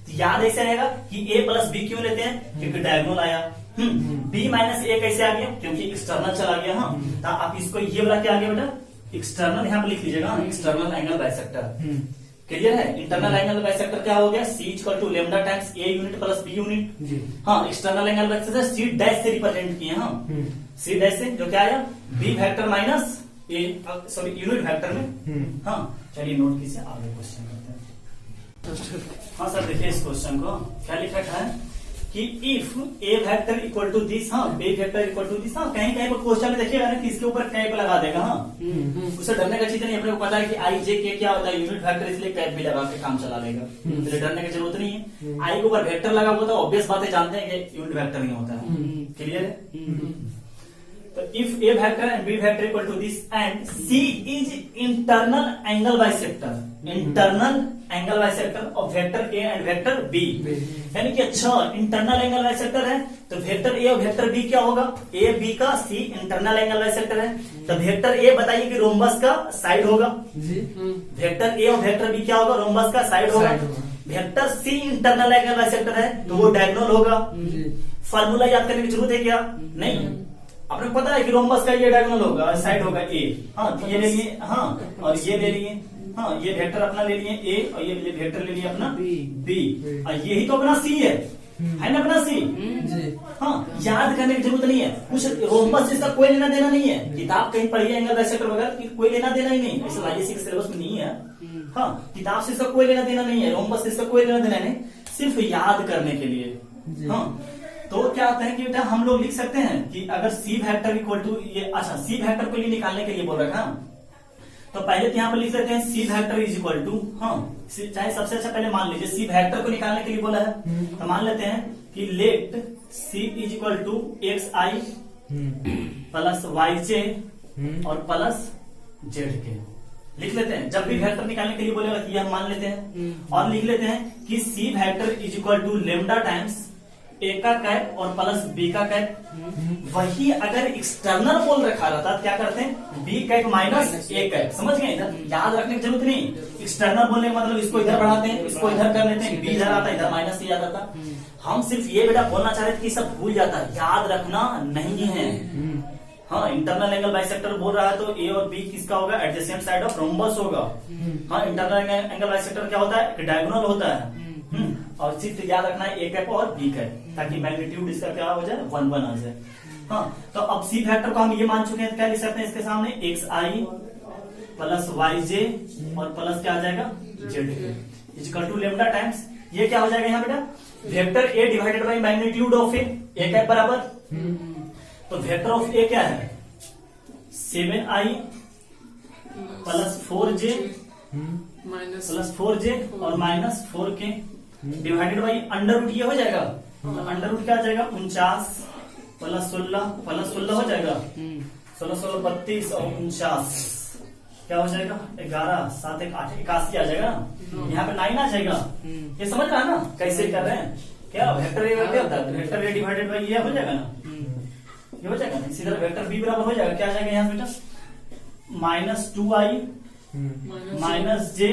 तो याद ऐसे रहेगा कि ए प्लस बी क्यों लेते हैं, क्योंकि डायगोनल आया। बी माइनस ए कैसे आ गया, क्योंकि एक्सटर्नल चला गया। हाँ, तो आप इसको ये वाला क्या आ गया बेटा, एक्सटर्नल यहाँ पर लिख लीजिएगा, एक्सटर्नल एंगल बाइसेक्टर। क्लियर है, इंटरनल एंगल बाइसेक्टर क्या हो गया, c equal to lambda times a unit plus b unit. हाँ, external angle bisector c dash से रिप्रेजेंट किए। हाँ, सी डैश से जो क्या आया, b vector minus a, sorry unit vector में। हाँ, चलिए नोट कीजिए, आगे क्वेश्चन करते हैं। हाँ सर, देखिए इस क्वेश्चन को क्या लिखा है कि if A vector equal to this, हाँ b vector equal to this. हाँ, कहीं कहीं पर क्वेश्चन में देखिएगा ना कि इसके ऊपर कैप लगा देगा। हाँ, उसे डरने का चीज नहीं, अपने को पता है कि आई जे के क्या होता है, यूनिट वेक्टर, इसलिए कैप भी लगा के काम चला लेगा, इसलिए डरने की जरूरत नहीं है। आई के ऊपर वेक्टर लगा हुआ था, ऑब्वियस बातें जानते हैं कि यूनिट वेक्टर नहीं होता है। क्लियर है, तो if A vector and B vector equal to this and C is internal angle bisector, internal angle bisector of vector A and vector B. यानी कि अच्छा, इंटरनल एंगल बाइसेक्टर है तो वेक्टर ए और वेक्टर बी क्या होगा, ए बी का सी इंटरनल एंगल बाइसेक्टर है। तो वेक्टर ए बताइए कि रोम्बस का साइड होगा, वेक्टर ए और वेक्टर बी क्या होगा, रोम्बस का साइड होगा। Vector C internal angle bisector है तो वो डायगोनल होगा। फार्मूला याद करने की जरूरत है क्या, नहीं, आपने पता है कि रोम्बस का ये डायगोनल होगा, साइड होगा ए। हाँ, तो ये ले लिए, हाँ, और ये ले लिए। हाँ, ये वेक्टर अपना ले लिए ए और ये वेक्टर ले लिए अपना बी, और यही तो अपना सी है ना, अपना सी। हाँ, याद करने की जरूरत नहीं है कुछ, रोम्बस से इसका कोई लेना देना नहीं है। किताब कहीं पढ़िए एंगल बाइसेक्टर वगैरह, कोई लेना देना ही नहीं, ऐसा आईएससी के सिलेबस में नहीं है। हाँ, किताब से इसका कोई लेना देना नहीं है, रोम्बस से इसका कोई लेना देना नहीं, सिर्फ याद करने के लिए। हाँ, तो क्या होता है कि बेटा हम लोग लिख सकते हैं कि अगर सी वेक्टर इक्वल टू ये, अच्छा सी वेक्टर को लिए निकालने के लिए बोल रखा है, तो पहले तो यहाँ पर लिख लेते हैं सी वेक्टर इज इक्वल टू, हाँ चाहे सबसे अच्छा पहले मान लीजिए सी वेक्टर को निकालने के लिए बोला है, तो मान लेते हैं कि let c is equal to x I plus Y जे और प्लस जेड के लिख लेते हैं। जब भी वेक्टर निकालने के लिए बोलेगा तो ये हम मान लेते हैं, और लिख लेते हैं कि c vector is equal to lambda times a का कैप और प्लस बी का कैप। वही अगर एक्सटर्नल बोल रखा रहता तो क्या करते हैं, B cap minus A cap. समझ गए, इधर याद रखने की जरूरत नहीं, एक्सटर्नल बोलने का मतलब इसको इधर बढ़ाते हैं, इसको इधर कर लेते हैं, बी इधर आता है, इधर माइनस ए आ जाता। हम सिर्फ ये बेटा बोलना चाह रहे थे कि सब भूल जाता है, याद रखना नहीं है। हाँ, इंटरनल एंगल बाइसेक्टर बोल रहा है तो ए और बी किसका होगा, एडजेसेंट साइड ऑफ रोम्बस होगा। हाँ, इंटरनल एंगल बाइसेक्टर क्या होता है, डायगोनल होता है। और सिर्फ याद रखना है ए कैप और बी कैप, ताकि मैग्नीट्यूड इसका क्या हो जाए, 1 आ जाए। हाँ, तो अब सी वेक्टर को हम ये मान चुके हैं, क्या लिख सकते हैं इसके सामने, एक्स आई प्लस वाई जे और प्लस क्या आ जाएगा, जेड के इक्वल टू लेमडा टाइम्स, ये क्या हो जाएगा यहाँ बेटा, vector A divided by magnitude of A cap बराबर। तो वेक्टर ऑफ ए क्या है, 7i plus 4j plus 4j और minus 4k divided by under root, ये हो जाएगा। अंडर रूट क्या आ जाएगा, 49 प्लस 16 हो जाएगा, 16 16 32 और 49 क्या हो जाएगा, 11 7 1 8 81 आ जाएगा ना। यहाँ पे 9 आ जाएगा। ये समझ रहा है ना कैसे कर रहे हैं, क्या वेक्टर ए क्या होता है, वेक्टर ए डिवाइडेड बाई ये हो जाएगा ना, ये हो जाएगा। इसी तरह वेक्टर बी बराबर हो जाएगा, क्या आ जाएगा यहाँ बेटा, -2i माइनस जे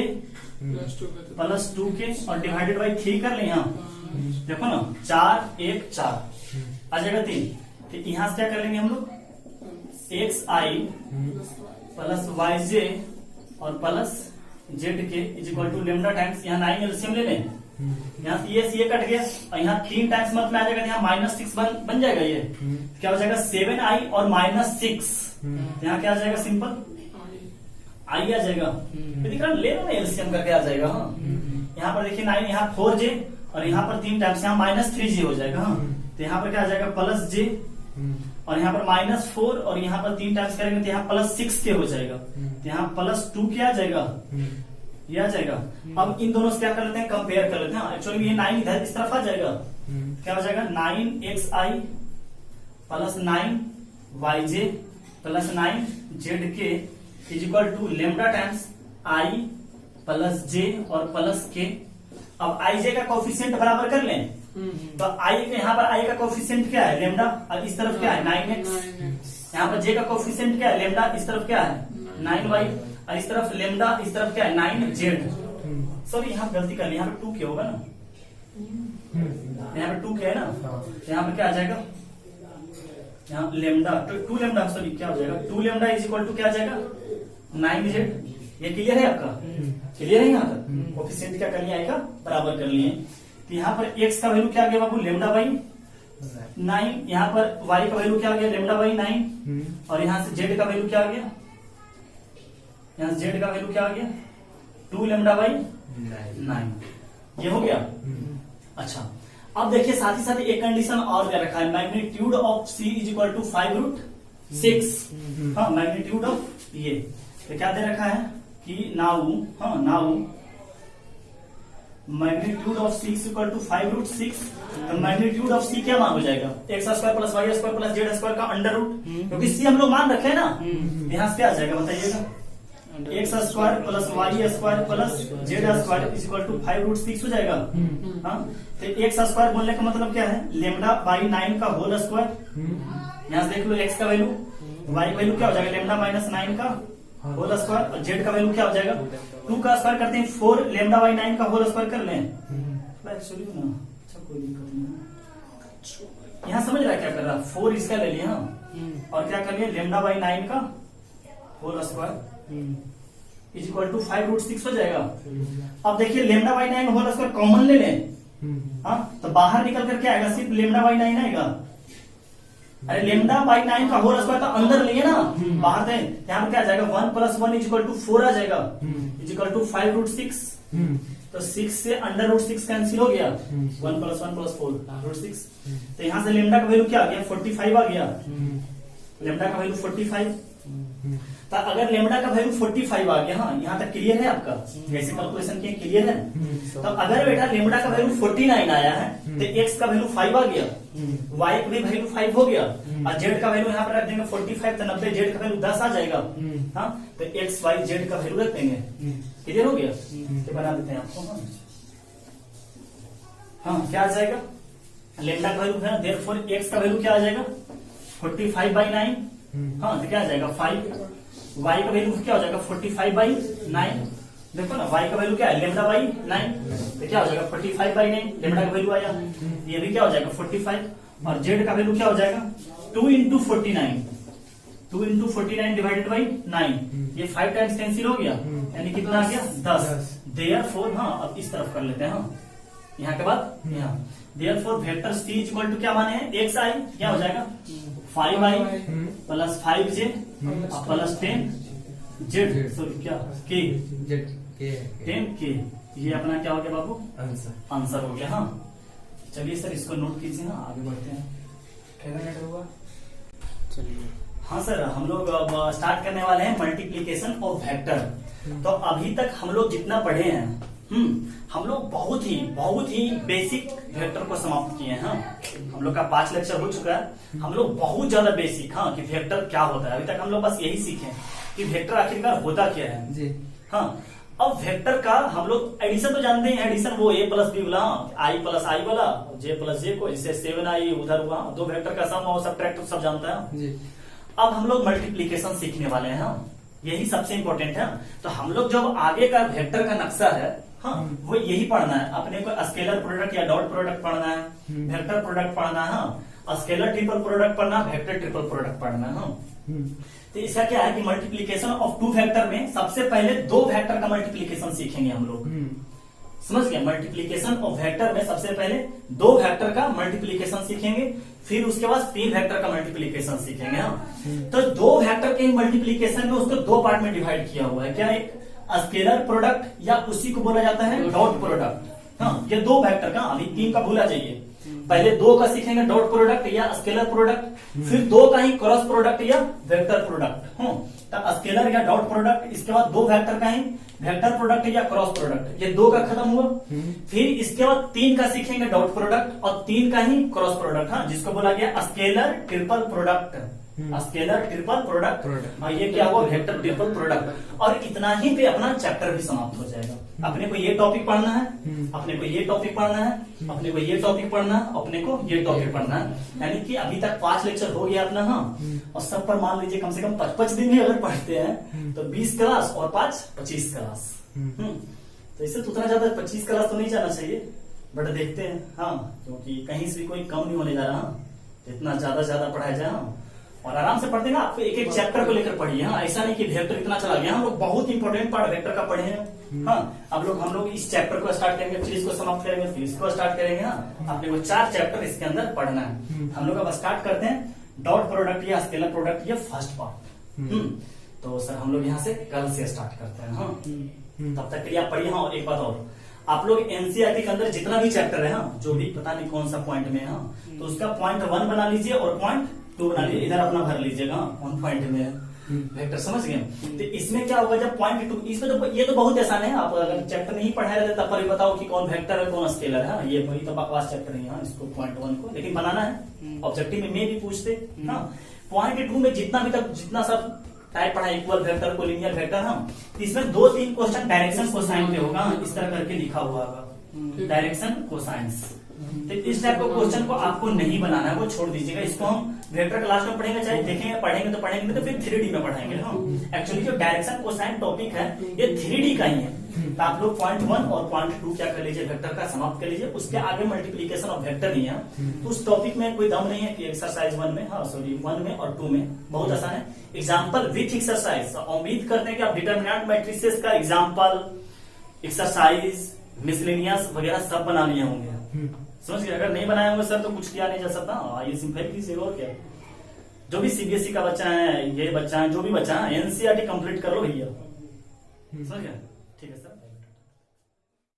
प्लस 2k और डिवाइडेड बाई 3 कर ले। यहाँ देखो ना, 4 1 4 आ जाएगा 3। तो यहाँ से क्या कर लेंगे हम लोग, एक्स आई प्लस वाई जे और plus Z K is equal to lambda times, यहाँ 9 एलसीएम ले लें, यहाँ ये कट गया और यहाँ 3 टाइम्स मत में आ जाएगा, यहाँ -6 बन जाएगा। ये क्या हो जाएगा, 7i और -6, यहाँ क्या आ जाएगा, सिंपल आई आ जाएगा। ले लो ना एलसीएम करके आ जाएगा। हाँ, यहाँ पर देखिए 9, यहाँ 4j और यहाँ पर 3 टाइम्स, यहाँ -3j हो जाएगा। हाँ, तो यहाँ पर क्या आ जाएगा +j और यहाँ पर -4 और यहाँ पर 3 टाइम्स करेंगे तो यहाँ +6k हो जाएगा। तो यहाँ +2k आ जाएगा, ये आ जाएगा। अब इन दोनों से क्या कर लेते हैं, कंपेयर कर लेते हैं। एक्चुअली ये 9 इधर इस तरफ आ जाएगा, क्या हो जाएगा 9xi + 9yj + 9zk is equal to lambda times i + j और +k। अब ij का कोफिशिएंट बराबर कर लें तो i यहाँ पर i का कोफिशिएंट क्या है लेमडा, और इस तरफ क्या है 9x। यहाँ पर j का कोफिशिएंट क्या है लेमडा, इस तरफ क्या है 9y और इस तरफ लेमडा, इस तरफ क्या है 9z। सॉरी यहाँ गलती कर ली, यहाँ पर 2k होगा ना, यहाँ पर 2k है ना, यहाँ पर क्या आ जाएगा यहाँ लेमडा 2 लेमडा, सॉरी क्या हो जाएगा 2 लेमडा इज इक्वल टू क्या आ जाएगा 9z। ये क्लियर है आपका, क्लियर है यहाँ तक। कोफिशिएंट क्या कर लिया i का बराबर कर लिए। तो यहाँ पर x का वैल्यू क्या आ गया बाबू लेमडा बाई 9, यहाँ पर y का वैल्यू क्या आ गया लेमडा बाई 9 और यहाँ से z का वैल्यू क्या आ गया, यहाँ से z का वैल्यू क्या आ गया 2 लेमडा बाई 9। ये हो गया। अच्छा, अब देखिए साथ ही साथ एक कंडीशन और दे रखा है, magnitude of c is equal to 5√6। हाँ, मैग्नीट्यूड ऑफ ये तो क्या दे रखा है कि now magnitude of c is equal to 5√6। तो मैग्नीट्यूड ऑफ c क्या मान हो जाएगा x² + y² + z² का अंडर रूट, क्योंकि c हम लोग मान रखे हैं ना, यहाँ से क्या आ जाएगा बताइएगा x² + y² + z² is equal to 5√6 हो जाएगा। हाँ, तो x² बोलने का मतलब क्या है लेमडा बाई 9 का होल स्क्वायर। यहाँ से देख लो x का वैल्यू, y का वैल्यू क्या हो जाएगा लेमडा -9 का होल स्क्वायर और z का वैल्यू क्या हो जाएगा 2 का स्क्वायर करते हैं 4 लेमडा बाई 9 का होल स्क्वायर कर लें। अच्छा कोई दिक्कत नहीं, यहाँ समझ रहा है क्या कर रहा, 4 इसका ले लिया और क्या कर लिया लेमडा बाई 9 का whole square is equal to 5√6 हो जाएगा। अब देखिए lambda by 9 whole square common ले लें, हाँ तो बाहर निकल कर क्या आएगा सिर्फ लेमडा बाई 9 आएगा। अरे लेमडा बाई 9 का होल स्क्वायर तो अंदर लिए ना, बाहर दें, यहाँ पर क्या आ जाएगा 1 + 1 इज इक्वल टू 4 आ जाएगा इज इक्वल टू 5√6। तो 6 से अंडर√6 कैंसिल हो गया, 1 + 1 + 4 √6। तो यहाँ से लेमडा का वैल्यू क्या आ गया 45 आ गया, लेमडा का वैल्यू 45। तो अगर लेमडा का वैल्यू 45 आ गया, हाँ यहाँ तक क्लियर है आपका, जैसे कैलकुलेशन किए क्लियर है। तो अगर बेटा लेमडा का वैल्यू 49 आया है तो x का वैल्यू 5 आ गया, y का भी वैल्यू 5 हो गया और z का वैल्यू यहाँ पर रख देंगे 45 तो 90, z का वैल्यू 10 आ जाएगा। हाँ, तो x y z का वैल्यू रख देंगे, क्लियर हो गया। तो बना देते हैं आपको। हाँ, क्या आ जाएगा लेमडा का वैल्यू है, देयरफॉर x का वैल्यू क्या आ जाएगा 45/9। हाँ, तो क्या आ जाएगा 5, y का वैल्यू क्या हो जाएगा 45/9। देखो ना y का वैल्यू क्या है लेमडा बाई 9, तो क्या हो जाएगा 45/9 लेमडा का वैल्यू आया। ये भी क्या हो जाएगा 45 और z का वैल्यू क्या हो जाएगा 2 × 49, 2 × 49 डिवाइडेड बाई 9। ये 5 टाइम्स कैंसिल हो गया, यानी कितना आ गया 10। देयरफॉर, हाँ अब इस तरफ कर लेते हैं, हाँ यहाँ के बाद यहाँ therefore vector c is equal to क्या माने हैं xi, क्या हो जाएगा 5i + 5j + 10z, सॉरी क्या k 10k। ये अपना क्या हो गया बाबू आंसर हो गया। हाँ चलिए सर इसको नोट कीजिए, हाँ आगे बढ़ते हैं। कितना मिनट हुआ? चलिए, हाँ सर, हम लोग अब स्टार्ट करने वाले हैं मल्टीप्लीकेशन ऑफ वेक्टर। तो अभी तक हम लोग जितना पढ़े हैं, हम लोग बहुत ही बेसिक वेक्टर को समाप्त किए हैं। हाँ, हम लोग का 5 लेक्चर हो चुका है, हम लोग बहुत ज्यादा बेसिक, हाँ कि वेक्टर क्या होता है अभी तक हम लोग बस यही सीखे कि वेक्टर आखिरकार होता क्या है जी। हाँ, अब वेक्टर का हम लोग एडिशन तो जानते हैं, एडिशन वो a + b वाला, i + i वाला, j + j को, जैसे 7i उधर हुआ, दो वेक्टर का सम और सब्ट्रैक्ट सब जानता है जी। अब हम लोग मल्टीप्लीकेशन सीखने वाले हैं, यही सबसे इंपॉर्टेंट है। तो हम लोग जब आगे का वेक्टर का नक्शा है, हाँ वो यही पढ़ना है अपने को। स्केलर प्रोडक्ट या डॉट प्रोडक्ट पढ़ना है, वेक्टर प्रोडक्ट पढ़ना है, हाँ स्केलर ट्रिपल प्रोडक्ट पढ़ना, वेक्टर ट्रिपल प्रोडक्ट पढ़ना है। हाँ, तो इसका क्या है कि मल्टीप्लीकेशन ऑफ 2 वेक्टर में सबसे पहले 2 वेक्टर का मल्टीप्लीकेशन सीखेंगे हम लोग, समझ गए। मल्टीप्लीकेशन ऑफ वेक्टर में सबसे पहले 2 वेक्टर का मल्टीप्लीकेशन सीखेंगे, फिर उसके बाद 3 वेक्टर का मल्टीप्लीकेशन सीखेंगे। हाँ, तो 2 वेक्टर के मल्टीप्लीकेशन में उसको 2 पार्ट में डिवाइड किया हुआ है। क्या, एक स्केलर प्रोडक्ट या उसी को बोला जाता है डॉट प्रोडक्ट। हाँ, ये दो वेक्टर का, अभी 3 का भूला जाइए। पहले 2 का सीखेंगे डॉट प्रोडक्ट या स्केलर प्रोडक्ट, फिर 2 का ही क्रॉस प्रोडक्ट या वेक्टर प्रोडक्ट। तो स्केलर या डॉट प्रोडक्ट, इसके बाद 2 वेक्टर का ही वेक्टर प्रोडक्ट या क्रॉस प्रोडक्ट, ये 2 का खत्म हुआ। फिर इसके बाद 3 का सीखेंगे डॉट प्रोडक्ट और 3 का ही क्रॉस प्रोडक्ट, हाँ, जिसको बोला गया scalar triple product, scalar triple product, और ये क्या हुआ वेक्टर ट्रिपल प्रोडक्ट। और इतना ही पे अपना चैप्टर भी समाप्त हो जाएगा। अपने को ये टॉपिक पढ़ना है, अपने को ये टॉपिक पढ़ना है, अपने को ये टॉपिक पढ़ना है, अपने को ये टॉपिक पढ़ना है। यानी कि अभी तक 5 लेक्चर हो गया अपना, हाँ, और सब पर मान लीजिए कम से कम 55 दिन में अगर पढ़ते हैं तो 20 क्लास और 5 25 क्लास। तो इससे तो उतना ज्यादा 25 क्लास तो नहीं जाना चाहिए, बट देखते हैं, हाँ, क्योंकि कहीं से कोई कम नहीं होने जा रहा। जितना ज्यादा पढ़ाया जाए, हाँ, और आराम से पढ़ते ना, आपको एक एक चैप्टर को लेकर पढ़िए। हाँ, ऐसा नहीं कि वेक्टर इतना चला गया, हम लोग बहुत इंपॉर्टेंट पार्ट वेक्टर का पढ़े हैं। हाँ, अब हम लोग इस चैप्टर को स्टार्ट करेंगे, फिर इसको समाप्त करेंगे, फिर इसको स्टार्ट करेंगे। हाँ, आपने वो 4 चैप्टर इसके अंदर पढ़ना है। हम लोग अब स्टार्ट करते हैं डॉट प्रोडक्ट या स्केलर प्रोडक्ट, ये फर्स्ट पार्ट। तो सर हम लोग यहाँ से कल से स्टार्ट करते हैं। हाँ, तब तक के लिए आप पढ़िए। हाँ, और एक बात और, आप लोग एनसीईआरटी के अंदर जितना भी चैप्टर है, हाँ, जो भी पता नहीं कौन सा पॉइंट में, हाँ, तो उसका पॉइंट 1 बना लीजिए और पॉइंट 2 बना लीजिए, इधर अपना भर लीजिएगा। कौन पॉइंट में है वेक्टर, समझ गए? तो इसमें क्या होगा जब पॉइंट 2, इसमें तो ये तो बहुत आसान है। आप अगर चैप्टर नहीं पढ़ाए रहते तब पर भी बताओ कि कौन वेक्टर है कौन स्केलर है, ये वही तो बकवास चैप्टर है। हाँ, इसको पॉइंट 1 को लेकिन बनाना है, ऑब्जेक्टिव में भी पूछते। हाँ, पॉइंट 2 में जितना भी तक जितना सब टाइप पढ़ा, इक्वल वेक्टर, कोलिनियर वेक्टर, हम इसमें 2-3 क्वेश्चन डायरेक्शन कोसाइन पे होगा, इस तरह करके लिखा हुआ होगा, डायरेक्शन कोसाइंस। तो इस टाइप का क्वेश्चन को आपको नहीं बनाना है, वो छोड़ दीजिएगा। इसको हम वेक्टर क्लास में पढ़ेंगे, चाहे देखेंगे, पढ़ेंगे तो पढ़ेंगे, तो फिर 3D में पढ़ाएंगे। हम एक्चुअली जो डायरेक्शन कोसाइन टॉपिक है ये 3D का ही है। तो आप लोग पॉइंट 1 और पॉइंट 2 क्या कर लीजिए, वेक्टर का समाप्त कर लीजिए। उसके आगे मल्टीप्लीकेशन ऑफ वेक्टर नहीं है, तो उस टॉपिक में कोई दम नहीं है कि एक्सरसाइज 1 में, हाँ सॉरी 1 में और 2 में बहुत आसान है। एग्जाम्पल विथ एक्सरसाइज, उम्मीद करते हैं कि आप डिटर्मिनेंट मैट्रिसेस का एग्जाम्पल, एक्सरसाइज, मिसलेनियस वगैरह सब बना लिए होंगे। समझ गए? अगर नहीं बनाए होंगे सर तो कुछ किया नहीं जा सकता। ये सिंपल कीजिएगा और क्या। जो भी सीबीएसई का बच्चा है, ये बच्चा है, जो भी बच्चा है, एनसीईआरटी कंप्लीट कर लो भैया। समझ गए? ठीक है सर।